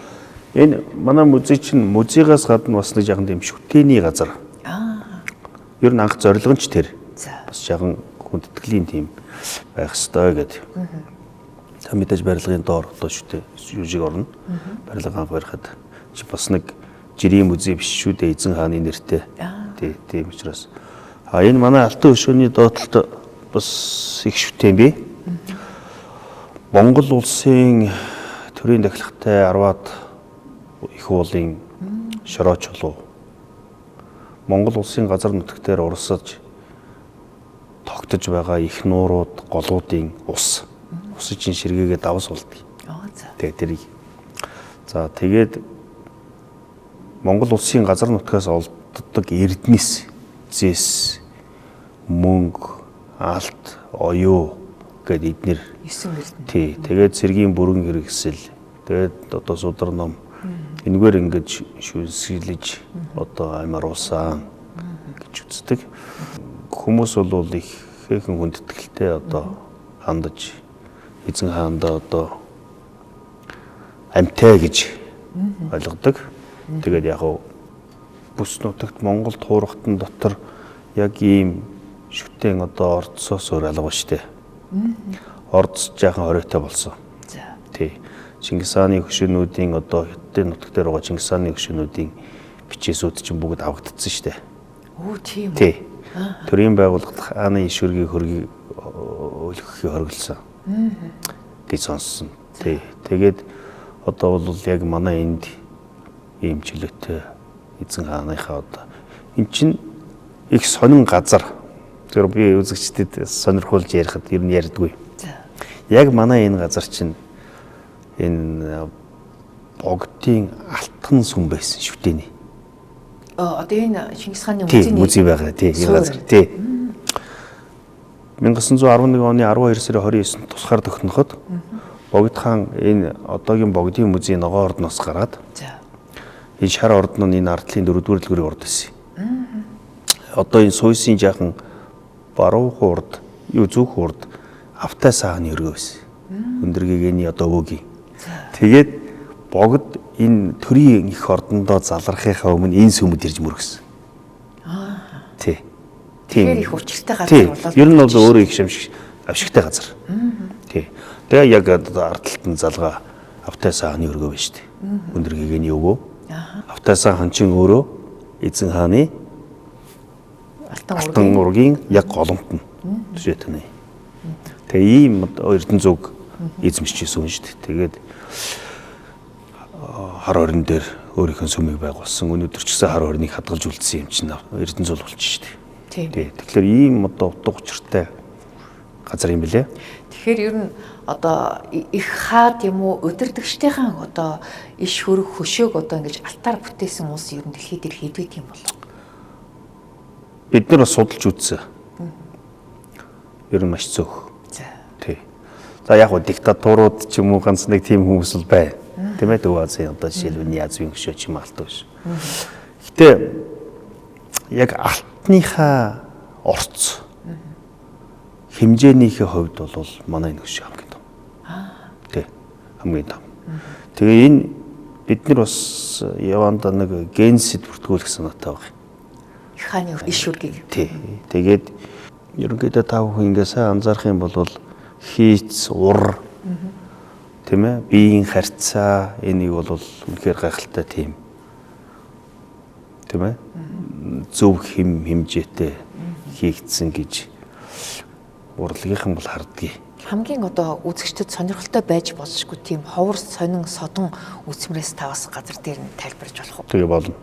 B: Энэ манай музей чинь музейгаас гадна бас нэг жаахан тийм шүтэний газар. Ер нь анх зорилго нь ч тэр. Бас жаахан хүндэтгэлийн тийм байх ёстой гэдэг. Та мэдээж барилгын доор одоо шүтээ юужиг орно. Барилга анх барихад чи бас нэг жирийн музей биш шүү дээ эзэн хааны нэртэй. Тийм учраас энэ манай Алтан өшөөний доотлолд бас их шүтэн бий. Монгол улсын төрийн дахилгатай 10-аад их уулын шороо чулуу Монгол улсын газар нутагтаар урсаж тогтож байгаа их нуурууд, голуудын усчин ширгээгээ давс болдгийг. Тэгээ тэрийг. За тэгээд Монгол улсын газар нутгаас олддог эрдэнэс, зэс, мөнгө, алт, оюу гэдэг эднэр
A: 9 эрдэнэ.
B: Тий, тэгээд цэргийн бүрэн хэрэгсэл, тэгээд одоо судар ном энэгээр ингэж шүнсгэлж одоо амар усаан гэж үздэг. Хүмүүс бол их хэхэн хүндэтгэлтэй одоо хандаж эзэн хаандаа одоо амьтаа гэж ойлгодог. Тэгээд яг бүс нутагт Монгол туурхтан дотор яг ийм шүтэн одоо орцсоос өөр алга ба штэ. ордс жаахан хориотой болсон.
A: За.
B: Тий. Чингис хааны хөшөөнүүдийн одоо Хятадын нутаг дээр байгаа Чингис хааны хөшөөнүүдийн бичээсүүд чинь бүгд авагдсан шүү дээ.
A: Оо тийм үү.
B: Тий. Төрийн байгууллагт хааны иш хөргийг өлгөхийг хориглосон. гэж сонссон. Тий. Тэгээд одоо бол яг манай энд ийм чөлөөтэй эзэн хааныхаа одоо эн чинь их сонин газар. Тэр би үзэгчдэд сонирхуулж ярихад ер нь ярьдгүй. Яг манай энэ газар чинь энэ богдын алтан сүм байсан шүтээний.
A: Одоо энэ Чингис хааны
B: музей байгаа тий энэ газар тий. 1911 оны 12 сарын 29-нд тусгаар тогтноход Богд хаан энэ одоогийн Богдын музей ногоон ордноос гараад энэ шар ордон нь энэ ардлын 4-р дэлгүүрийн урд байсан. Одоо энэ суйсын жаахан баруухан урд, зүүхэн урд Автай сааны өргөө байсан. Өндөргийгээний одоо өвөгийн. Тэгээд Богд энэ төрийн их ордондоо залрахынхаа өмнө энэ сүмд ирж мөргсөн. Тий.
A: Тэгэхээр их учиртай газар болоод.
B: Ер нь бол өөрөө их авшигтай газар. Тий. Тэгээ яг ардталтан залгаа Автай сааны өргөө байна шүү дээ. Өндөргийгээний өвөө. Автай саан хан чинь өөрөө эзэн хааны алтан ургийн яг голомт нь төшөөтэй нэ. Тэгээ ийм эрдэнэ зүг эзэмшижсэн юм шүү дээ. Тэгээд хар орон дээр өөрийнхөө сүмийг байгуулсан. Өнөөдөр ч гэсэн хар орныг хадгалж үлдсэн юм чинь эрдэнэ зул болчих шүү дээ. Тий. Тэгэхээр ийм одоо утга учиртай газар юм билэ.
A: Тэгэхээр ер нь одоо их хаад юм уу өдөрдөгчдийн одоо иш хөрөх хөшөөг одоо ингэж алтаар бүтээсэн улс ер нь дэлхийд дээр хэдвэт юм болов?
B: Бид нар бас судалж үзсэн. Ер нь маш цөөх. Тий. За яг гоо диктатурууд ч юм уу ганц нэг тийм хүмүүс л байна. Тийм ээ Дөвөө Азийн одоо жишээлбэл Язвын хөшөө ч юм алтан биш. Гэтэ яг алтныхаа орц хэмжээнийхээ хувьд бол манай энэ хөшөө хамгийн том. Тий. Хамгийн том. Тэгээ энэ бид нар бас яванда нэг генсид бүртгүүлэх санаатай байна.
A: Их хааны иш хөргийг.
B: Тий. Тэгээд ерөнхийдөө та бүхэн ингээ сайн анзаарах юм бол хийц, ур тийм ээ биеийн харьцаа энийг бол үнэхээр гайхалтай тийм ээ зөв хэмжээтэй хийгдсэн гэж урлагийнхан бол хардгийг.
A: Хамгийн одоо үзэгчдэд сонирхолтой байж болшгүй тийм ховор сонин содон үсмрээс таваас газар дээр нь тайлбарж болох уу?
B: Тэгээ болно.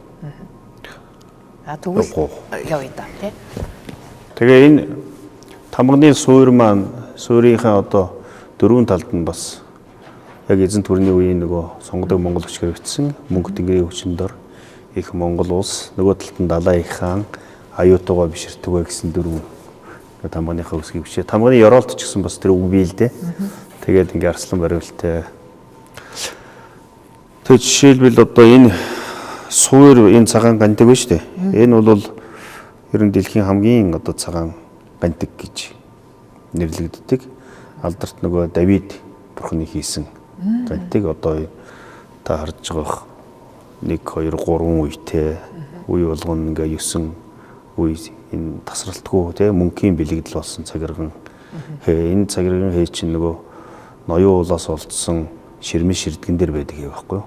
A: Тэгвэл явъя да тий.
B: Тэгээ энэ тамганы суур маань суурийнхаа одоо дөрвөн талд нь бас яг эзэн төрний үеийн нөгөө сонгодог монгол хүч хэрэгжсэн мөнгө тэнгэрийн хүчиндор их монгол улс нөгөө талд нь далай их хаан аюутгаа биширтгөө гэсэн дөрвөн тамганыхаа үсгийг бичээ. Тамганы ёроолт ч гэсэн бас тэр үг бий л дээ. Тэгээд ингээ арслан бариултай. Тэг жишээлбэл одоо энэ суур энэ цагаан гандаг байна шүү дээ. Энэ бол ер нь дэлхийн хамгийн одоо цагаан гандаг гэж нэрлэгддэг. Алдарт нөгөө Давид бурхны хийсэн гандаг одоо та харж байгаа 1 2 3 үетэй үе болгоно ингээ 9 үе энэ тасралтгүй тий мөнхийн бэлэгдэл болсон цагирган энэ цагирган хээ чинь нөгөө ноён уулаас олдсон ширмэн ширдгэн дээр байдаг юм байхгүй юу?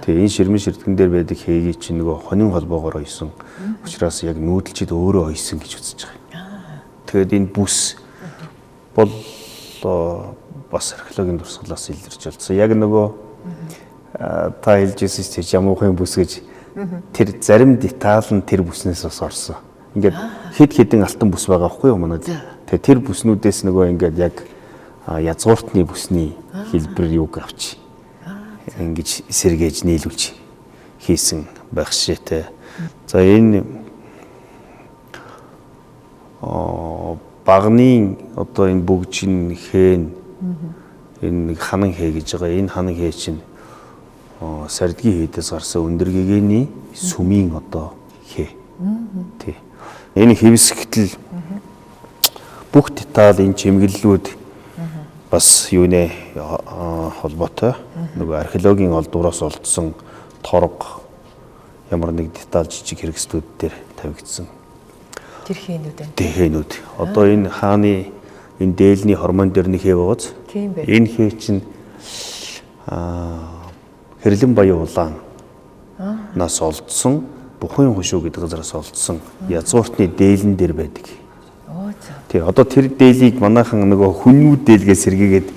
B: Тэгээ энэ ширмэн ширдгэн дээр байдаг хээгийг чинь нөгөө хонин холбоогоор ойсон учраас яг нүүдэлчид өөрөө ойсон гэж үзэж байгаа. Тэгээд энэ бүс бол бас археологийн дурсгалаас илэрч болсон. Яг нөгөө та хэлжсэн чинь жамуухын бүс гэж тэр зарим деталь нь тэр бүснээс бас орсон. Ингээд хэд хэдэн алтан бүс байгаа байхгүй юу манайд. Тэгээ тэр бүснүүдээс нөгөө ингээд яг язгууртны бүсний хэлбэр юг авч ингэж сэргээж нийлүүлж хийсэн байх шээтэй. За энэ багны одоо энэ бүгжин хэн энэ ханан хээ гэж байгаа. Энэ ханан хээ чинь сардгийн хээдээс гарсан өндөргийгээний сүмийн одоо хээ. Тий. Энэ хэвсэгтэл бүх деталь энэ чимэглэлүүд бас юунэ холбоотой. Нөгөө археологийн олдвороос олдсон торг ямар нэг деталь жижиг хэрэгслүүд дээр тавигдсан.
A: Тэр хээнүүд байна.
B: Тэр хээнүүд. Одоо энэ хааны энэ дээлний гормон дээр нэг хээ байгааз.
A: Тийм байх.
B: Энэ хээ чинь хэрлэн баян улаан нас олдсон Бухын хушуу гэдэг газараас олдсон язгууртны дээлэн дээр байдаг.
A: Оо за.
B: Тий, одоо тэр дээлийг манайхан нөгөө хүннүүд дээлгээс сэргийгээд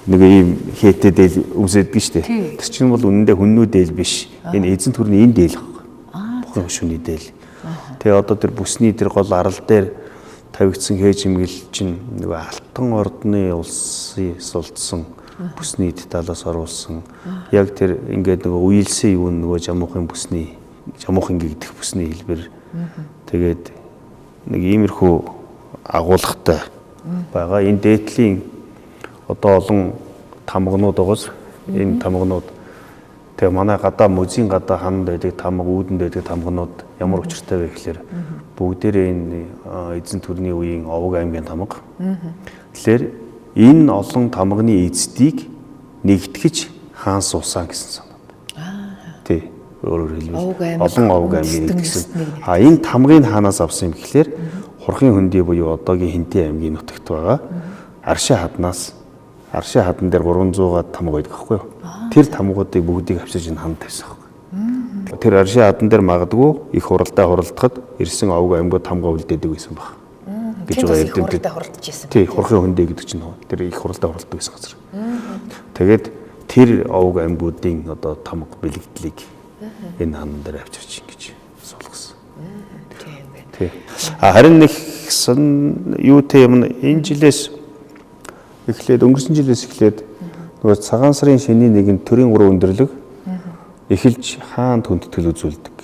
B: нөгөө ийм хээтэй дээл өмсөдг штэ. Тэр чинь бол үнэндээ хүннүүд дээл биш. Энэ эзэн төрний энэ дээл баг. Бухын хушууны дээл. Тэгээ одоо тэр бүсний тэр гол арал дээр тавигдсан хээж имгэл чинь нөгөө алтан ордны улсын сулдсан бүсний талаас оруулсан яг тэр ингээд нөгөө үеэлсэн юу нөгөө жамуухын бүсний жамуухан гэгдэх бүсний хэлбэр тэгээд нэг иймэрхүү агуулгатай байгаа. Энэ дээдлийн одоо олон тамгнууд байгаас энэ тамгнууд тэгээ манай гадаа музейн гадаа ханд байдаг тамга үүдэнд байдаг тамгнууд ямар учиртай вэ гэхээр бүгдээрээ энэ эзэн төрний үеийн Овог аймгийн тамга. Тэгэхээр энэ олон тамганы эздийг нэгтгэж хаан суусан гэсэн санаа. Тий. Өөрөөр хэлбэл олон Овог аймгийн нэгтгэсэн. Энэ тамгын хаанаас авсан юм гэхээр Хурхын хөндий буюу одоогийн Хинтээ аймгийн нутагт байгаа Аршаа хадан дээр 300-аад тамга байдаг байхгүй юу? Тэр тамгуудыг бүгдийг авчирж энэ ханд тавьсан байхгүй. Тэр Аршаа хадан дээр магадгүй их хуралдаа хуралдахад ирсэн Овог аймгууд тамга үлдээдэг байсан баг. Гэж байгаа юм.
A: Хуралдаа хуралдаж байсан.
B: Тий, Хурхын хөндий гэдэг чинь тэр их хуралдаа хуралддаг байсан газар. Тэгээд тэр Овог аймгуудын одоо тамга бэлэгдлийг энэ хаан дээр авчирч ингэж суулгасан.
A: Тийм байна.
B: Тий. Харин нэгсэн юутэй юм энэ жилээс эхлээд өнгөрсөн жилээс эхлээд нөгөө цагаан сарын шөнийн нэгэн төрийн 3 өндөрлөг эхэлж хаанд хүндэтгэл үзүүлдэг.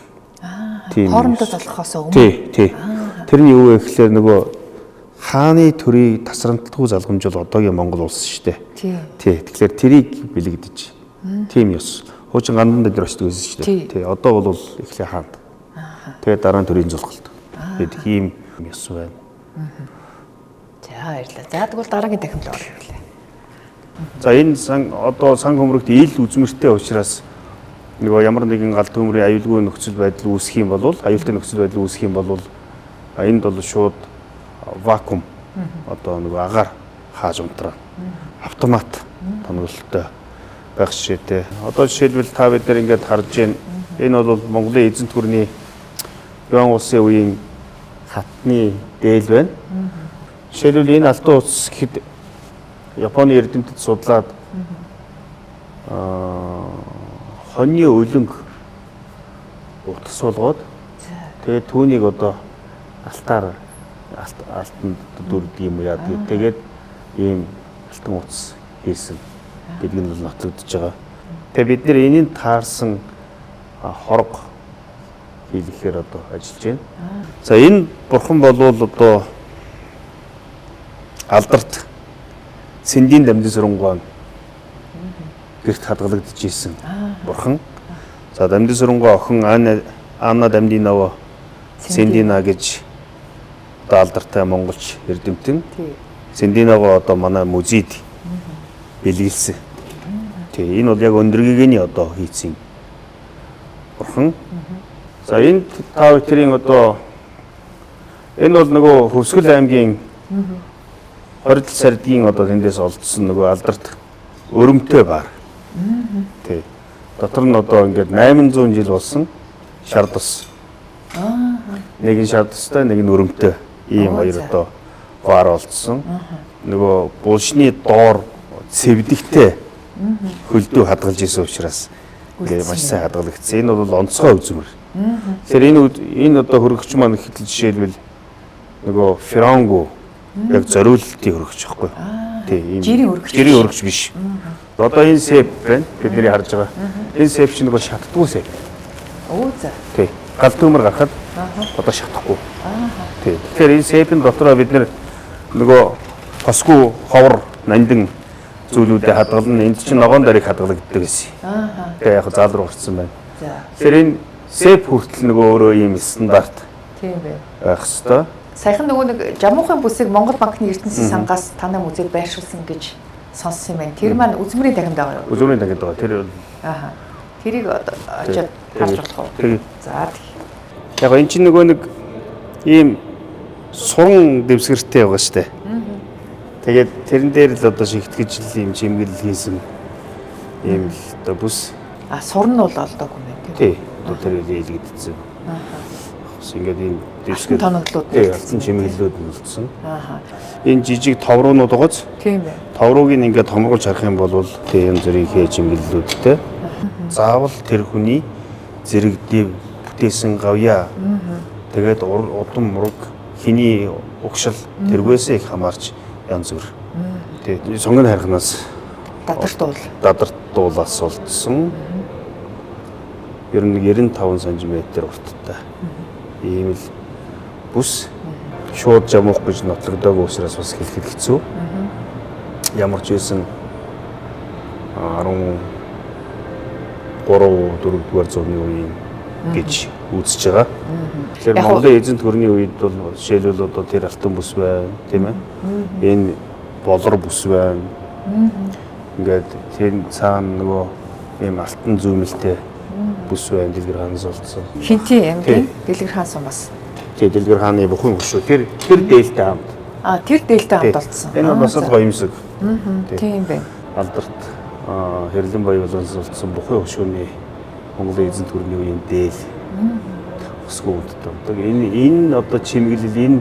A: Тийм. Хоорондоо залхахаас өмнө.
B: Тий. Тэрний юу вэ гэхээр нөгөө хааны төрийг тасралтгүй залгамжуул одоогийн Монгол улс шүү дээ. Тий. Тэгэхээр тэрийг бэлэгдэж. Тийм ёс. Хуучин гандан дээр очдог байсан шүү дээ. Тий. Одоо бол эхлээ хаанд. Тэгээд дараа нь төрийн зулгалт. Тэгээд ийм ёс байна.
A: За баярлалаа. За тэгвэл дараагийн дахимлаг оруулъя.
B: За энэ одоо сан хөмрөгт ил үзмэртэй учраас нөгөө ямар нэгэн галт хөмрийн аюулгүй нөхцөл байдал үүсэх юм бол аюултай нөхцөл байдал үүсэх юм бол энд бол шууд вакуум одоо нөгөө агаар хааж унтраа автомат тоноглолтой байх жишээтэй. Одоо жишээлбэл та бид нар ингээд харж байна. Энэ бол Монголын эзэн төрний Юан улсын үеийн хатны дээл байна. Жишээлбэл энэ алтан утас гэхэд Японы эрдэмтэд судлаад хоньны өлөнг утас болгоод тэгээд түүнийг одоо алтан дүрдэг юм яа тэгээд ийм алтан утас хийсэн гэдэг нь бол нотлогдож байгаа. Тэгээд бид нэр энийг таарсан хорог хийлгэхээр одоо ажиллаж байна. За энэ бурхан болвол одоо алдарт Сэндийн дамдын сүрэнгуан гэрт хадгалагдж исэн бурхан. За дамдын сүрэнгуан охин Анна Дамдинова Сэндина гэж одоо алдартай монголч эрдэмтэн. Сэндинова одоо манай музейд бэлгэлсэн. Тэгээ энэ бол яг өндөргийгний одоо хийцэн бурхан. За энэ тав тэрийн одоо энэ бол нөгөө Хөвсгөл аймгийн 20 сардгийн одоо тэндээс олдсон нөгөө алдарт өрөмтэй бар. Тий. Дотор нь одоо ингээд 800 жил болсон шардас. Нэг нь шардастай, нэг нь өрөмтэй ийм хоёр одоо бар олдсон. Нөгөө булшны доор цэвдэгтэй хөлдөө хадгалж исэн учраас ингээд маш сайн хадгалагдсан. Энэ бол онцгой үзмэр. Тэгэхээр энэ одоо хөргөгч маань ихэд жишээлбэл нөгөө феронгу яг зориултын хөргөгч байхгүй. Тий, ийм жирийн хөргөгч биш. Одоо энэ сеп байна. Бидний харж байгаа. Энэ сеп чинь нөгөө шатдаггүй сеп.
A: Оо за.
B: Тий. Галт төмөр гарахад одоо шатахгүй. Тий. Тэгэхээр энэ сепийн дотороо бид нөгөө тосгүй ховор нандин зүйлүүдэд хадгална. Энд чинь ногоон дарыг хадгалагддаг гэсэн. Тэгээ яг заал руу орсон байна.
A: За.
B: Тэгэхээр энэ сеп хүртэл нөгөө өөрөө ийм стандарт.
A: Тийм бай.
B: Байх хэвээр.
A: Саяхан нөгөө нэг жамуухын бүсийг Монгол банкны ертөнцийн сангаас танай музейд байршуулсан гэж сонссон юм байна. Тэр маань үзмэрийн дахинд байгаа юу?
B: Үзмэрийн дахинд байгаа. Тэр
A: тэрийг очиод харж болох уу? За тэг.
B: Яг энэ чинь нөгөө нэг ийм суран дэвсгэртэй байгаа шүү дээ. Тэгээд тэрэн дээр л одоо шигтгэж юм чимгэл хийсэн ийм л одоо бүс.
A: Сурн нь бол олдоогүй юм тийм.
B: Тий. Одоо тэр илгэдсэн. Ингээд энэ дэвсгэр
A: тоноглууд
B: алтан чимэглэлүүд үлдсэн. Энэ жижиг товруунууд гоц.
A: Тийм ээ.
B: Товрууг ингээд томруулж харах юм бол тийм зүрийн хээ чимэглэлүүдтэй. Заавал тэр хүний зэрэг дэв бүтээсэн гавья. Тэгээд удам мураг хиний угшил тэргээс их хамаарч янз бүр. Тэгээд сонгон харихнаас дадартуулаас олдсон. Ер нь 95 см урттай. Ийм л бүс шууд жамуух гэж нотлогдоогүй учраас бас хэлэхэд хэцүү. Ямар ч байсан 13 4-р зууны үеийн гэж үзэж байгаа. Тэгэхээр Монголын эзэнт гүрний үед бол жишээлбэл одоо тэр алтан бүс байна, тийм ээ. Энэ болор бүс байна. Ингээд тэр цаана нөгөө ийм алтан зүүмэлтэй бүс байна, Дэлгэр хаанаас олдсон.
A: Хинтийн аймгийн Дэлгэр хаан сум бас.
B: Тий, Дэлгэр хааны бүхэн хөшөө. Тэр дээлтэй хамт.
A: Тэр дээлтэй хамт олдсон.
B: Энэ бас л гоёмсог.
A: Тийм байна.
B: Алдарт хэрлэн баялуулсан олдсон бүхэн хөшөөний Монголын эзэнт гүрний үеийн дээл. Өсгөө үдтэй. Энэ одоо чимэглэл энэ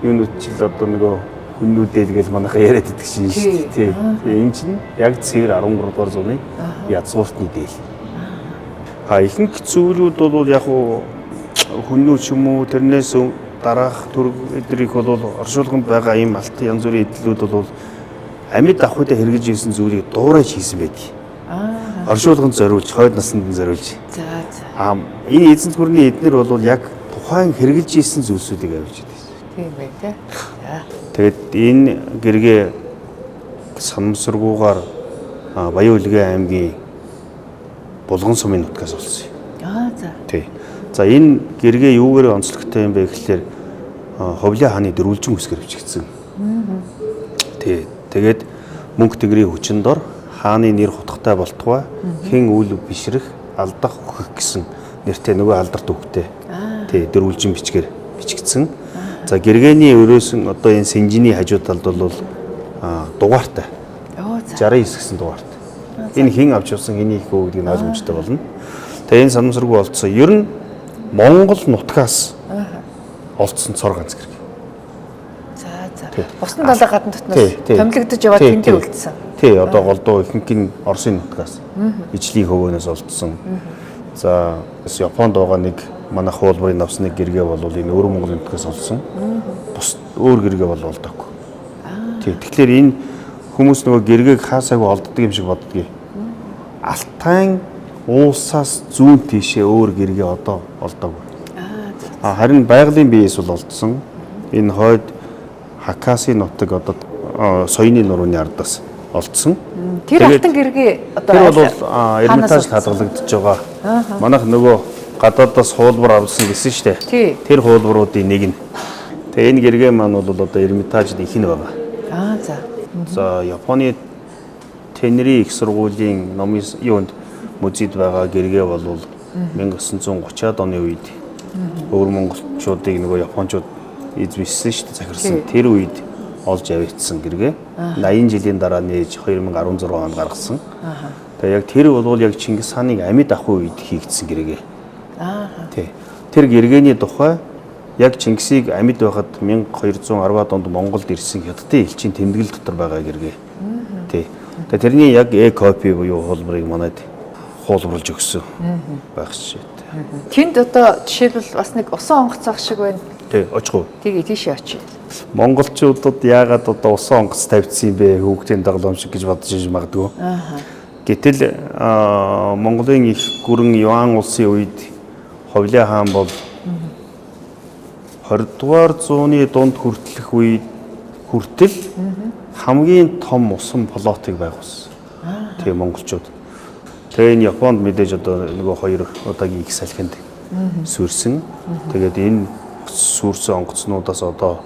B: юунууд ч л одоо нөгөө хүннүүдэл гэж манайхаа яриад идэх шин шүү дээ. Энэ чинь яг цэвэр 13 дугаар зууны язгууртны дээл. Ихэнх зүйлүүд бол яг хүннүүд ч юм уу тэрнээс дараах төрөг эдрийг бол оршуулганд байгаа ийм алтан янз бүрийн эдлүүд бол амьд ахуйдаа хэрэгжилж ирсэн зүйлийг дуурайж хийсэн байдаг. Оршуулганд зориулж, хойд насанд зориулж. Энэ эзэнт гүрний эднэр бол яг тухайн хэрэгжилж ирсэн зүйлсүүдийг авч идэв.
A: Тийм бай тээ.
B: Тэгээд энэ гэргээ санамсаргуугаар Баян-Улгийн аймгийн Булган сумын нутгаас олсон юм.
A: За.
B: Тий. За энэ гэргээ юугаар онцлогтой юм бэ гэхлээр Ховлын хааны дөрвөлжин үсгээр бичигдсэн. Тий. Тэгээд мөнх тэнгэрийн хүчин дор хааны нэр хутгатай болтугай хэн үл бишрэх алдах өгөх гэсэн нэртэй нөгөө алдарт үгтэй. Тий, дөрвөлжин бичгээр бичигдсэн. За гэргээний өрөөсөн одоо энэ синжиний хажуу талд бол дугаартай. 69 гэсэн дугаартай. Энэ хэн авч явсан хэний их үү гэдгийг ойлгомжтой болно. Тэгээ энэ санамсаргүй олдсон. Ер нь Монгол нутгаас олдсон цор ганц гэрэг.
A: За. Бусны далай гадна дотноос томилогдож яваад тэндээ үлдсэн.
B: Тий, одоо голдуу ихэнх нь Оросын нутгаас ижлийн хөвөөнөөс олдсон. За, Японд байгаа нэг манайх хуулбарын авсны гэргээ бол энэ Өвөр Монголын нутгаас олдсон. Бус өөр гэргээ бол олдоогүй. Тий, тэгэхээр энэ хүмүүс нөгөө гэргээг хаасаагүй олддог юм шиг боддгийг. Алтай уусаас зүүн тийшээ өөр гэргээ одоо олдоогүй. Харин байгалийн биеэс бол олдсон. Энэ хойд Хакаси нутаг одоо соёны нурууны ардаас олдсон.
A: Тэр алтан гэргээ одоо
B: тэр бол Эрмитаж хадгалагдаж байгаа. Манайх нөгөө гадаадаас хуулбар авсан гэсэн шүү дээ. Тэр хуулбаруудын нэг нь. Тэгээ энэ гэргээ маань бол одоо Эрмитажд их нь байгаа.
A: За.
B: За Японы Тенри их сургуулийн номын юунд музейд байгаа гэргээ бол 1930-ад оны үед Өвөр монголчуудыг нөгөө японочууд эзэмшсэн шүү дээ, захирсан. Тэр үед олж авчихсан гэргээ. 80 жилийн дараа нээж 2016 онд гаргасан. Тэгээ яг тэр бол яг Чингис хааны амьд ахуй үед хийгдсэн гэргээ. Тий. Тэр гэргээний тухай яг Чингисийг амьд байхад 1210-ад онд Монголд ирсэн Хятадын элчийн тэмдэглэл дотор байгаа гэргээ. Тий. Тэгээ тэрний яг копи буюу хуулбарыг манайд хуулбарлаж өгсөн байх жишээ.
A: Тэнд одоо жишээлбэл бас нэг усан онгоцох шиг байна.
B: Тий, очихгүй.
A: Тэгээ тийшээ очие.
B: Монголчуудад яагаад одоо усан онгоц тавьчихсан юм бэ? Хүүхдийн дагаломжиг гэж бодож иж магадгүй. Гэтэл Монголын их гүрэн Юан улсын үед Ховлын хаан бол 20 дугаар зууны дунд хүртэлх үед хүртэл хамгийн том усан флотыг байгуулсан. Тэгээ монголчууд. Тэгээ энэ Японд мэдээж одоо нөгөө хоёр удаагийн их салхинд сүрсэн. Тэгээд энэ сүрсэн онгоцнуудаас одоо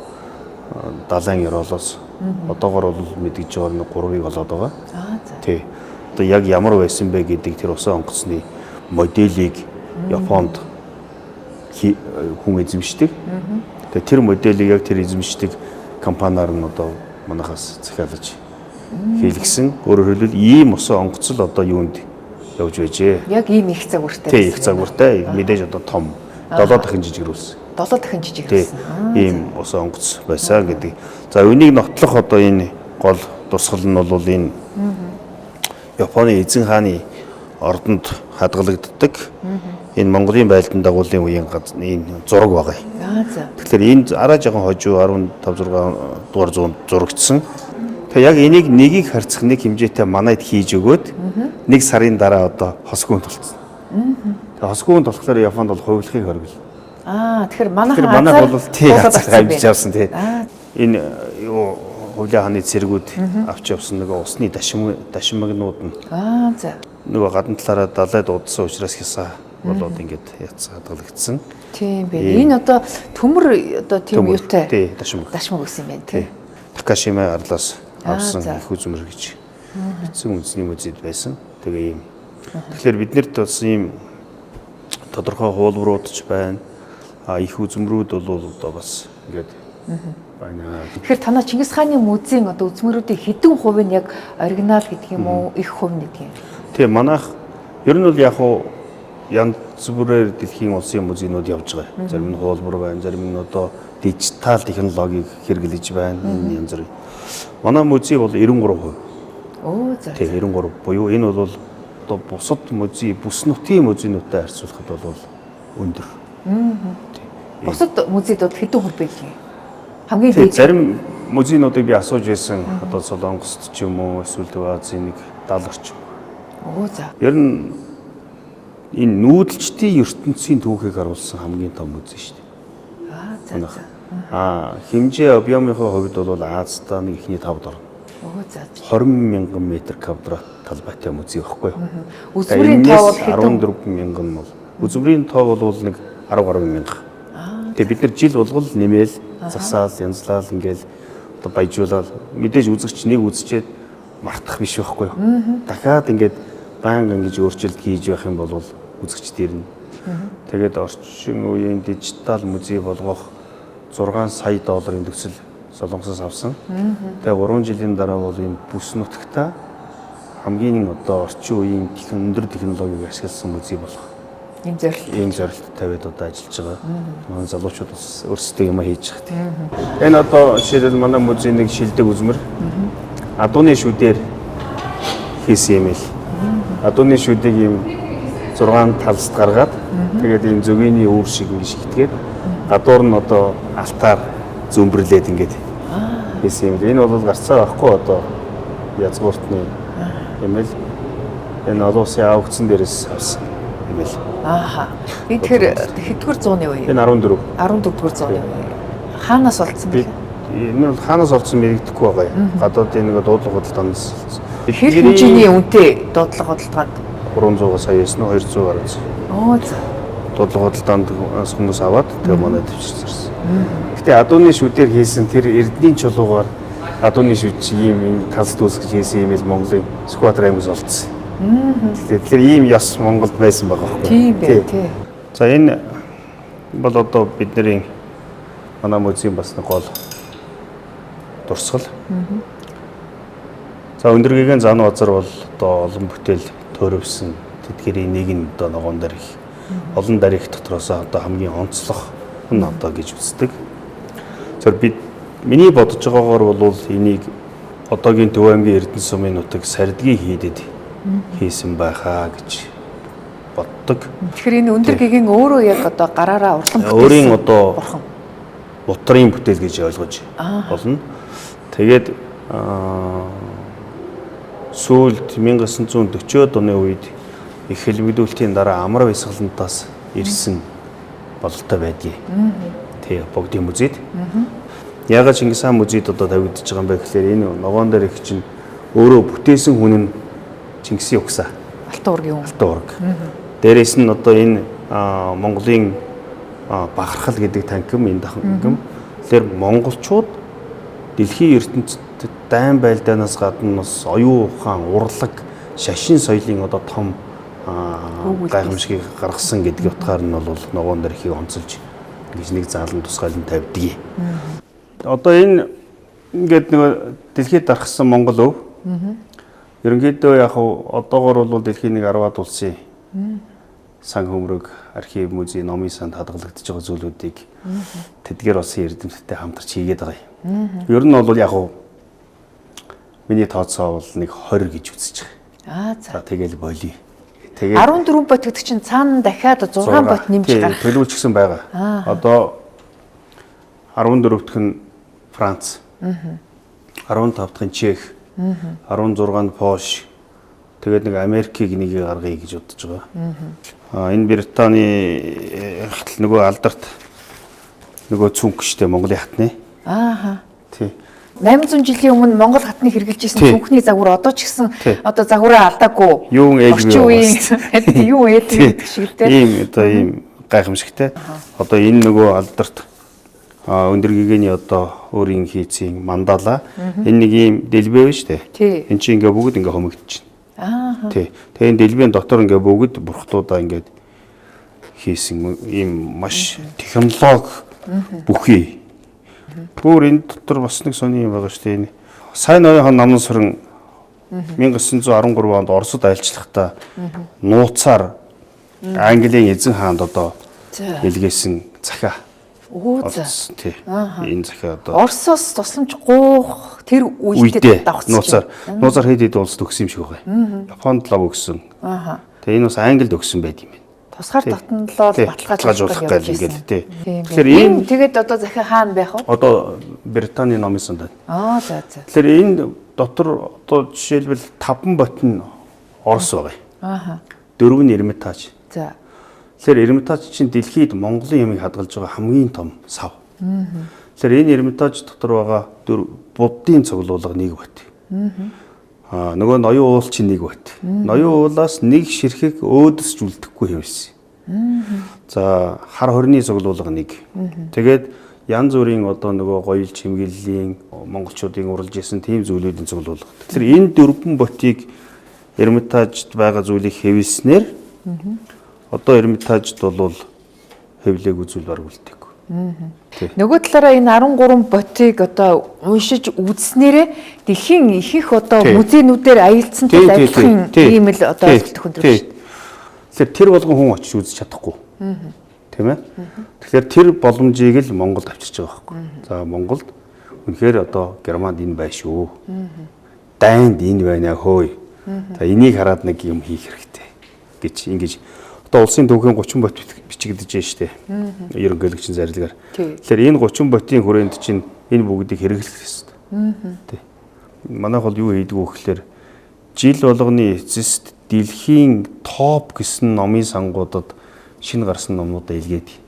B: далайн ёроолоос одоогор бол мэдгэж байгаа нэг 3-ыг болоод байгаа. Тий. Одоо яг ямар байсан бэ гэдэг тэр усан онгоцны моделийг Японд хүн эзэмшдэг. Тэгээ тэр моделийг яг тэр эзэмшдэг компаниар нь одоо манайхаас захиалж хийлгсэн. Өөрөөр хэлбэл ийм усан онгоцол одоо юунд явж байжээ.
A: Яг ийм их загвартай.
B: Тий, их загвартай мэдээж одоо том 7 дахин жижигрүүлсэн.
A: 7 дахин жижигрүүлсэн.
B: Ийм усан онгоц байсан гэдэг. За үнийг нотлох одоо энэ гол тусгал нь бол энэ Японы эзэн хааны ордонд хадгалагддаг. Энэ Монголын байлдан дагуулын үеийн энэ зураг байгаа юм.
A: За.
B: Тэгэхээр энэ араа жоохон хожуу 15 6 дугаар зуунд зурагдсан. Тэгээ яг энийг нэгийг харьцах нэг хэмжээтэй манайд хийж өгөөд нэг сарын дараа одоо хосгүүнд толцсон. Тэгээ хосгүүнд болохоор Японд бол хувилахыг хоригл.
A: Тэгэхээр манайхан
B: манайх бол тий авч явсан тий. Энэ юу хувлаа хааны цэргүүд авч явсан нөгөө усны дашмагнууд нь.
A: За.
B: Нөгөө гадна талаараа далайд удсан учраас хясаа болоод ингээд хадгалагдсан.
A: Тийм бэ. Энэ одоо төмөр одоо тийм юутай.
B: Тий, дашмаг
A: байсан юм байна тий.
B: Такашима арлаас авсан их үзмэр гэж бичсэн үндэсний музейд байсан. Тэгээ ийм. Тэгэхээр биднэрт бас ийм тодорхой хуулбарууд ч байна. Их үзмрүүд бол одоо бас ингээд байна.
A: Тэгэхээр танаа Чингис хааны музейн одоо үзмрүүдийн хэдэн хувь нь яг оригинал гэдэг юм уу? Их хувь нь гэдэг юм.
B: Тийм манайх ер нь бол яг хуу янз бүрээр дэлхийн улсын музейнууд явж байгаа. Зарим нь хуулбар байна, зарим нь одоо дижитал технологиг хэрэглэж байна. Энэ янз бүр. Манай музей бол 93%.
A: За.
B: Тийм 93 буюу энэ бол одоо бусад музей, бүс нутгийн музейнуудтай харьцуулахад бол өндөр.
A: Бусад музейдод хэдэн хувь байх юм? Хамгийн дээд
B: зарим музейнуудыг би асууж байсан. Одоо Солонгост ч юм уу эсвэл Азийн нэг даалгарч.
A: За.
B: Ер нь энэ нүүдэлчдийн ертөнцийн түүхийг харуулсан хамгийн том музей шүү дээ. Хэмжээ объемынхоо хувьд бол Азиста нэг ихний 5-д орно. 20,000 метр квадрат талбайтай музей байхгүй юу?
A: Үзмрийн тоо бол
B: 14,000 бол. Үзмрийн тоо бол нэг 10 гаруй мянга. Тэгээ бид нар жил болгол нэмээл засаал, янзлал ингээл одоо баяжуулаад мэдээж үзэгч нэг үзчихэд мартах биш байхгүй юу? Дахиад ингээд банк ингэж өөрчлөлт хийж явах юм бол үзэгч дэрнэ. Тэгээд орчин үеийн дижитал музей болгох 6 сая долларын төсөл Солонгосоос авсан. Тэгээ 3 жилийн дараа бол энэ бүс нутагта хамгийн одоо орчин үеийн өндөр технологиг ашигласан музей болох. Ийм зорилт тавиад одоо ажиллаж байгаа. Манай залуучууд бас өөрсдөө юм хийж байгаа. Энэ одоо жишээлбэл манай музейн нэг шилдэг үзмэр адууны шүдээр хийсэн юм л. Адууны шүдийг ийм 6 талст гаргаад тэгээд энэ зөгийн үүр шиг ингэ шигтгээд гадуур нь одоо алтаар зөмбөрлээд ингээд хийсэн юм. Энэ бол гарцаа байхгүй одоо язгууртны юм л. Энэ олон улсын аукцн дээрээс авсан юм л.
A: Тэгэхээр хэдгээр зууны үе?
B: Энэ 14.
A: 14-р зууны үе. Хаанаас олдсон бэ?
B: Энэ бол хаанаас олдсон мэддэхгүй байгаа юм. Гадаадын нэг дуудлага худалдаанаас олдсон.
A: Хэр хэмжээний үнэтэй дуудлага худалдаанд?
B: 300 саяас нь 200 гаруй.
A: За.
B: Дуудлага худалдаанд хүмүүс аваад тэгээ манай төвчөрсөн. Гэтэ адууны шүдээр хийсэн тэр эрдэнийн чулуугаар адууны шүд ийм талс дүүс гэж хийсэн юм л Монголын Сүхбаатар аймагаас олдсон. Тэгэхээр ийм яс Монголд байсан байгаа байхгүй.
A: Тийм бай тий.
B: За энэ бол одоо бидний манай музейн бас нэг гол дурсгал. За өндөргийн зан базар бол одоо олон бүтээл төрөвсөн тэдгэрийн нэг нь одоо ногоон дарих. Олон дарих дотроос одоо хамгийн онцлог нь одоо гэж үздэг. Тэгэхээр бид миний бодож байгаагаар бол энийг одоогийн Төв аймгийн Эрдэнэ сумын нутаг Сардгийн хийдэд хийсэн байхаа гэж боддог.
A: Тэгэхээр энэ өндөр гэгийн өөрөө яг одоо гараараа урлан бүтээсэн.
B: Өөрийн одоо утрын бүтээл гэж ойлгож болно. Тэгээд сүүлд 1940-од оны үед их хэлбэгдүүлэлтийн дараа амар баясгалантаас ирсэн бололтой байдгийг. Тэг богдын музейд. Ягаад Чингис хаан музейд одоо тавигдж байгаа юм бэ гэхээр энэ ногоон дээр их чинь өөрөө бүтээсэн хүн нь Чингисийн угсаа.
A: Алтан ургийн хүн.
B: Алтан ураг. Дээрээс нь одоо энэ Монголын бахархал гэдэг танхим энэ танхим. Тэгэхээр монголчууд дэлхийн ертөнцид дайн байлдаанаас гадна бас оюун ухаан, урлаг, шашин соёлын одоо том гайхамшигыг гаргасан гэдэг утгаар нь бол ногоон дээр их онцолж гэж нэг заалан тусгаалan тавьдаг. Одоо энэ ингээд нөгөө дэлхийд дарахсан Монгол өв. Ерөнхийдөө яг одоогор бол дэлхийн нэг 10-аад улсын сан хөмрөг, архив, музей, номын санд хадгалагдаж байгаа зүйлүүдийг тэдгээр улсын эрдэмтдтэй хамтарч хийгээд байгаа юм. Ер нь бол яг миний тооцоо бол нэг 20 гэж үзэж байгаа. За тэгэл болий. Тэгээд
A: 14 бот гэдэг чинь цаана дахиад 6 бот нэмж гарах.
B: Төлөвлөжсөн байгаа. Одоо 14-т нь Франц, 15-т нь Чех, 16-нд Польш, тэгээд нэг Америкийг нэгийг гаргая гэж бодож байгаа. Энэ Британий нөгөө алдарт нөгөө цүнх штэ Монголын хатны. Тий.
A: 800 жилийн өмнө Монгол хатныг хэрэгжилжсэн цүнхний загвар одоо ч гэсэн одоо загвараа алдаагүй.
B: Юун ээлгүй.
A: Юу ээлгүй гэдэг шиг те.
B: Ийм одоо ийм гайхамшигтай. Одоо энэ нөгөө алдарт өндөр гэгэний одоо өөрийн хийцийн мандала энэ нэг ийм дэлбээ байна шүү дээ. Энд чинь ингээ бүгд ингээ хомигдчихна. Тий. Тэгээ энэ дэлбээн дотор ингээ бүгд бурхлуудаа ингээ хийсэн ийм маш технологи бүхий. Бүр энэ дотор бас нэг сони юм байгаа шүү дээ. Энэ сайн оюун намын сүрэн 1913 онд Оросд айлчлахдаа нууцаар Английн эзэн хаанд одоо илгээсэн захиа. Тий. Энэ захиа одоо
A: Оросоос тусламж гуух тэр үедээ давхсан.
B: Нууцаар хэд улс төгсөн юм шиг байгаа. Японд лав өгсөн. Тэгээ энэ бас Англид өгсөн байт юм байна.
A: Тусгаар татналол
B: баталгаажуулах гэж ингээд тий.
A: Тэгэхээр энэ тэгээд одоо захиа хаана байх вэ?
B: Одоо Британий номын санд байна.
A: За.
B: Тэгэхээр энэ дотор одоо жишээлбэл 5 бот нь Орос байгаа. 4 нь Эрмитаж.
A: За.
B: Тэгэхээр Эрмитаж чинь дэлхийд Монголын ямыг хадгалж байгаа хамгийн том сав. Тэгэхээр энэ Эрмитаж дотор байгаа буддын цуглуулга нэг бот. Нөгөө ноён уул чинь нэг бот. Ноён уулаас нэг ширхэг өөдөсч үлдэхгүй хэвсэн. За хар хорны цуглуулга нэг. Тэгээд янз бүрийн одоо нөгөө гоёл чимгэллийн монголчуудын уралж исэн тийм зүйлүүдийн цуглуулга. Тэгэхээр энэ 4 ботыг Эрмитажд байгаа зүйлийг хэвлснээр одоо Эрмитажд бол хэвлээгүй зүйл бараг үлдээгүй.
A: Нөгөө талаараа энэ 13 ботыг одоо уншиж үзснээрээ дэлхийн их одоо музейнүүдээр аялцсантай адилхан ийм л одоо ойлголт өгдөг шүү дээ.
B: Тэгэхээр тэр болгон хүн очиж үзэж чадахгүй. Тийм ээ. Тэгэхээр тэр боломжийг л Монголд авчирч байгаа байхгүй. За Монголд үнэхээр одоо Германд энэ bay шүү. Дайнд энэ байна хөөе. За энийг хараад нэг юм хийх хэрэгтэй гэж ингэж одоо улсын төвхийн 30 бот бичигдэж байна шүү дээ. Ерөнхийлөгчийн зарилгаар. Тэгэхээр энэ 30 ботын хүрээнд чинь энэ бүгдийг хэрэглэх хэрэгтэй. Тий. Манайх бол юу хийдэг вэ гэхээр жил болгоны эцэст дэлхийн топ гэсэн номын сангуудад шинэ гарсан номнуудаа илгээдэг.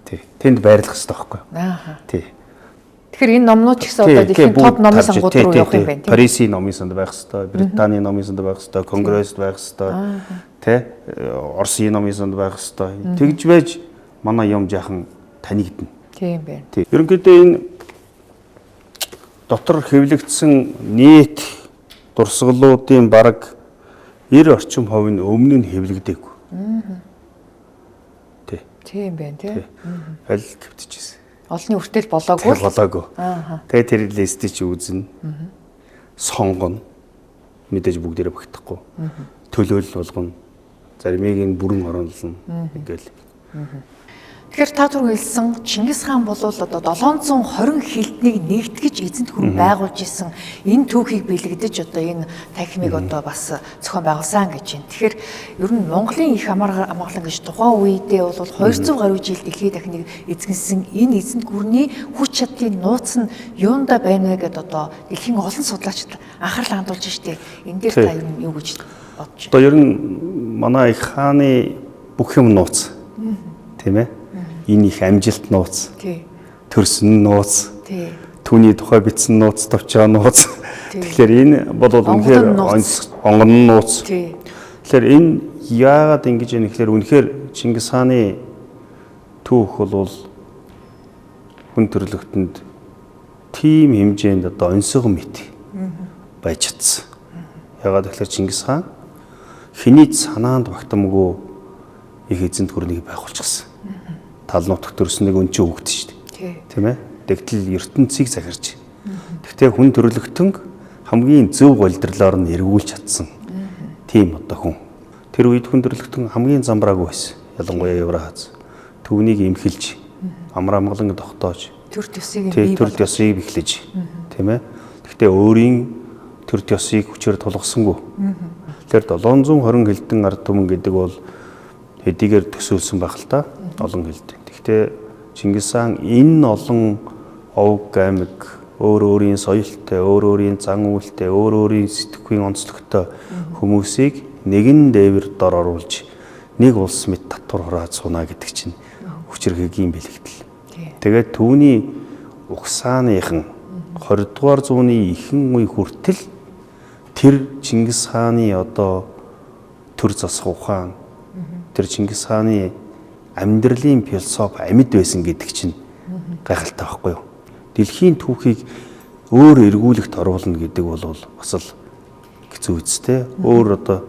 B: Тий. Тэнд байрлах хэрэгтэй байхгүй юу? Тий.
A: Тэгэхээр энэ номнууд ч гэсэн одоо дэлхийн топ номын сангууд руу явах юм байна тийм.
B: Парисын номын санд байх хэрэгтэй, Британий номын санд байх хэрэгтэй, Конгресст байх хэрэгтэй. Тэ Оросын номын санд байх хэрэгтэй. Тэгж байж манай юм жаахан танигдана.
A: Тийм байна.
B: Тий. Ерөнхийдөө энэ дотор хэвлэгдсэн нийт дурсгалуудын бараг 90% нь өмнө нь хэвлэгдээгүй. Тий.
A: Тийм байна тий.
B: Аль хэвтчихсэн.
A: Олонний хүртэл болоогүй.
B: Болоогүй. Тэгээ тэр листийг чи үзнэ. Сонгоно. Мэдээж бүгдээрээ багтахгүй. Төлөөлөл болгоно. Заримыг нь бүрэн оруулна. Ингээл.
A: Тэгэхээр та түрүү хэлсэн Чингис хаан бол одоо 720 хилднийг нэгтгэж эзэнт хүн байгуулж исэн энэ түүхийг бэлэгдэж одоо энэ танхимыг одоо бас зохион байгуулсан гэж байна. Тэгэхээр ер нь Монголын их амгалан гэж тухайн үедээ бол 200 гаруй жил дэлхийд дахныг эзэнсэн энэ эзэнт гүрний хүч чадлын нууц нь юунда байна вэ гэдээ одоо дэлхийн олон судлаачид анхаарал хандуулж штэ. Энэ дээр та юу гэж бодож байна?
B: Одоо ер нь манай их хааны бүх юм нууц. Тийм ээ? Энэ их амжилт нууц. Төрсөн нууц. Түүний тухай бичсэн нууц, товчоо нууц. Тэгэхээр энэ бол үнэхээр онгон нууц. Тэгэхээр энэ яагаад ингэж юм гэхээр үнэхээр Чингис хааны түүх бол хүн төрлөختөнд тийм хэмжээнд одоо онцгой мэт байж чадсан. Яагаад гэхээр Чингис хаан хэний санаанд багтамгүй их эзэнт гүрнийг байгуулчихсан. Тал нутагт төрснөг өн чинь хөгдсөн шүү дээ. Тийм ээ. Тэгтэл ертөнцийг захирч Гэхдээ хүн төрлөختөн хамгийн зөв голдролоор нь эргүүлж чадсан тийм одоо хүн. Тэр үед хүн төрлөختөн хамгийн замбраагүй байсан. Ялангуяа Евразиас. Түүнийг имхэлж, амар амгалан тогтоож, төр төсийг бэхлэж, тийм ээ. Гэхдээ өөрийн төр төсийг хүчээр тулгасангүй. Тэр 720 хилдэн ард түмэн гэдэг бол хэдийгээр төсөөлсөн байх л та олон хилдэн. Гэхдээ Чингис хаан энэ олон овг аймаг өөр өөрийн соёлтой, өөр өөрийн зан үйлтэй, өөр өөрийн сэтгхийн онцлогтой хүмүүсийг нэгэн дээвэр дор оруулж нэг улс мэт татвар хураад сунаа гэдэг чинь хүчирхээгийн бэлэгдэл. Тэгээд түүний угсааныхан 20 дугаар зууны ихэнх үе хүртэл тэр Чингис хааны одоо төр засах ухаан, тэр Чингис хааны амьдралын философи амьд байсан гэдэг чинь гайхалтай байхгүй юу? Дэлхийн түүхийг өөр эргүүлэгт оруулна гэдэг бол бас л хэцүү үстэй. Өөр одоо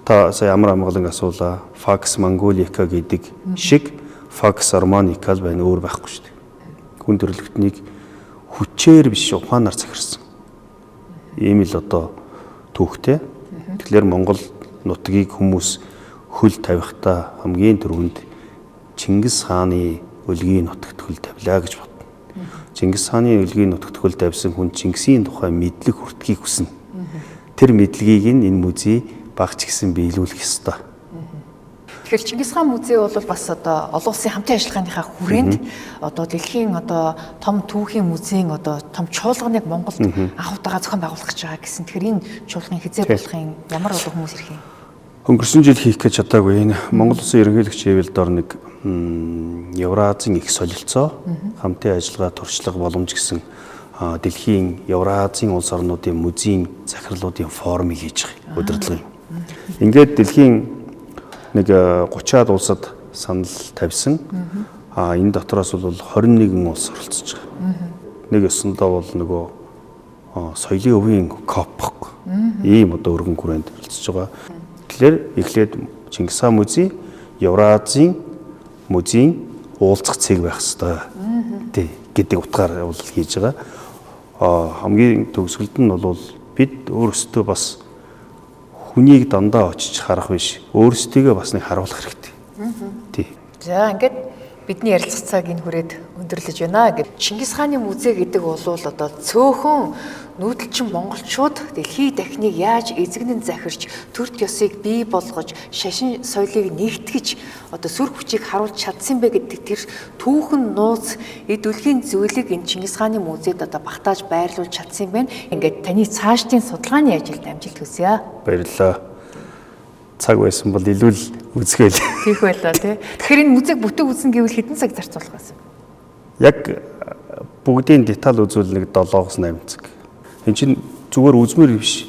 B: та сая амар амгалан асуулаа. Pax Mongolica гэдэг шиг Pax Armanica байна, өөр байхгүй шүү дээ. Хүн төрлөختнийг хүчээр биш ухаанаар захирсан. Ийм л одоо түүхтэй. Тэгэхээр Монгол нутгийг хүмүүс хөл тавихтаа хамгийн түрүүнд Чингис хааны өлгийн нутагт хөл тавилаа гэж бодно. Чингис хааны өлгийн нутагт хөл тавьсан хүн Чингисийн тухай мэдлэг хүртхийг хүснэ. Тэр мэдлэгийг энэ музей багч гисэн биелүүлэх ёстой.
A: Тэгэхээр Чингис хаан музей бол бас одоо олон улсын хамтын ажиллагааныхаа хүрээнд одоо дэлхийн одоо том түүхийн музейн одоо том чуулганыг Монголд анх удаага зохион байгуулах гэж байгаа гэсэн. Тэгэхээр энэ чуулганы хизээ болохын ямар одоо хүмүүс ирэх юм?
B: Өнгөрсөн жил хийх гэж чадаагүй. Энэ Монгол Улсын ерөнхийлөгч Эвэлдор нэг Евразийн их солилцоо хамтын ажиллагаа туршлага боломж гэсэн дэлхийн Евразийн улс орнуудын музейн захирлуудын форумыг хийж байгаа удирдлага юм. Ингээд дэлхийн нэг 30-аад улсад санал тавьсан. Энэ дотроос бол 21 улс оролцож байгаа. Нэг ёсондоо бол нөгөө соёлын өвийн КОП ийм одоо өргөн хүрээнд оролцож байгаа. Тэгэхээр эхлээд Чингис хаан музей, Евразийн музейн уулзах цэг байх ёстой. Тий гэдэг утгаар бол хийж байгаа. Хамгийн төгсгөлд нь бол бид өөрсдөө бас хүнийг дандаа очиж харах биш. Өөрсдийгөө бас нэг харуулах хэрэгтэй. Тий.
A: За ингээд бидний ярилцах цаг энэ хүрээд өндөрлөж байна. Гэт Чингис хааны музей гэдэг бол одоо цөөхөн нүүдэлчин монголчууд дэлхийн дахныг яаж эзэгнэн захирч төр ёсыг бий болгож шашин соёлыг нэгтгэж одоо сүр хүчийг харуулж чадсан бэ гэдэг тэр түүхэн нууц эд үлгийн зүйлийг энэ Чингис хааны музейд одоо багтааж байрлуулж чадсан юм байна. Ингээд таны цаашдын судалгааны ажилд амжилт хүсье.
B: Баярлалаа. Цаг байсан бол илүү л үзгээл.
A: Тийх байлаа тий. Тэгэхээр энэ музейг бүтэн үзнэ гэвэл хэдэн цаг зарцуулах байсан?
B: Яг бүгдийн деталь үзүүл нэг 7-8 цаг. Энд чинь зүгээр үзмэр биш.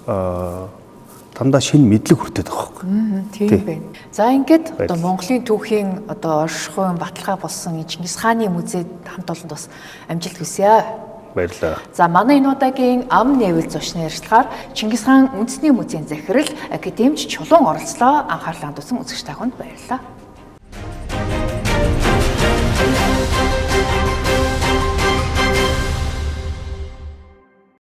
B: Дандаа шинэ мэдлэг хүртээд байгаа байхгүй.
A: Тийм байна. За ингээд одоо Монголын түүхийн одоо оршихуйн баталгаа болсон Чингис хааны музейд хамт олонд бас амжилт хүсье.
B: Баярлалаа.
A: За манай энэ удаагийн ам нээвэл зочны ярилцлагаар Чингис хаан үндэсний музейн захирал академич Чулуун оролцлоо. Анхаарлаа хандуулсан үзэгч та бүхэнд баярлалаа.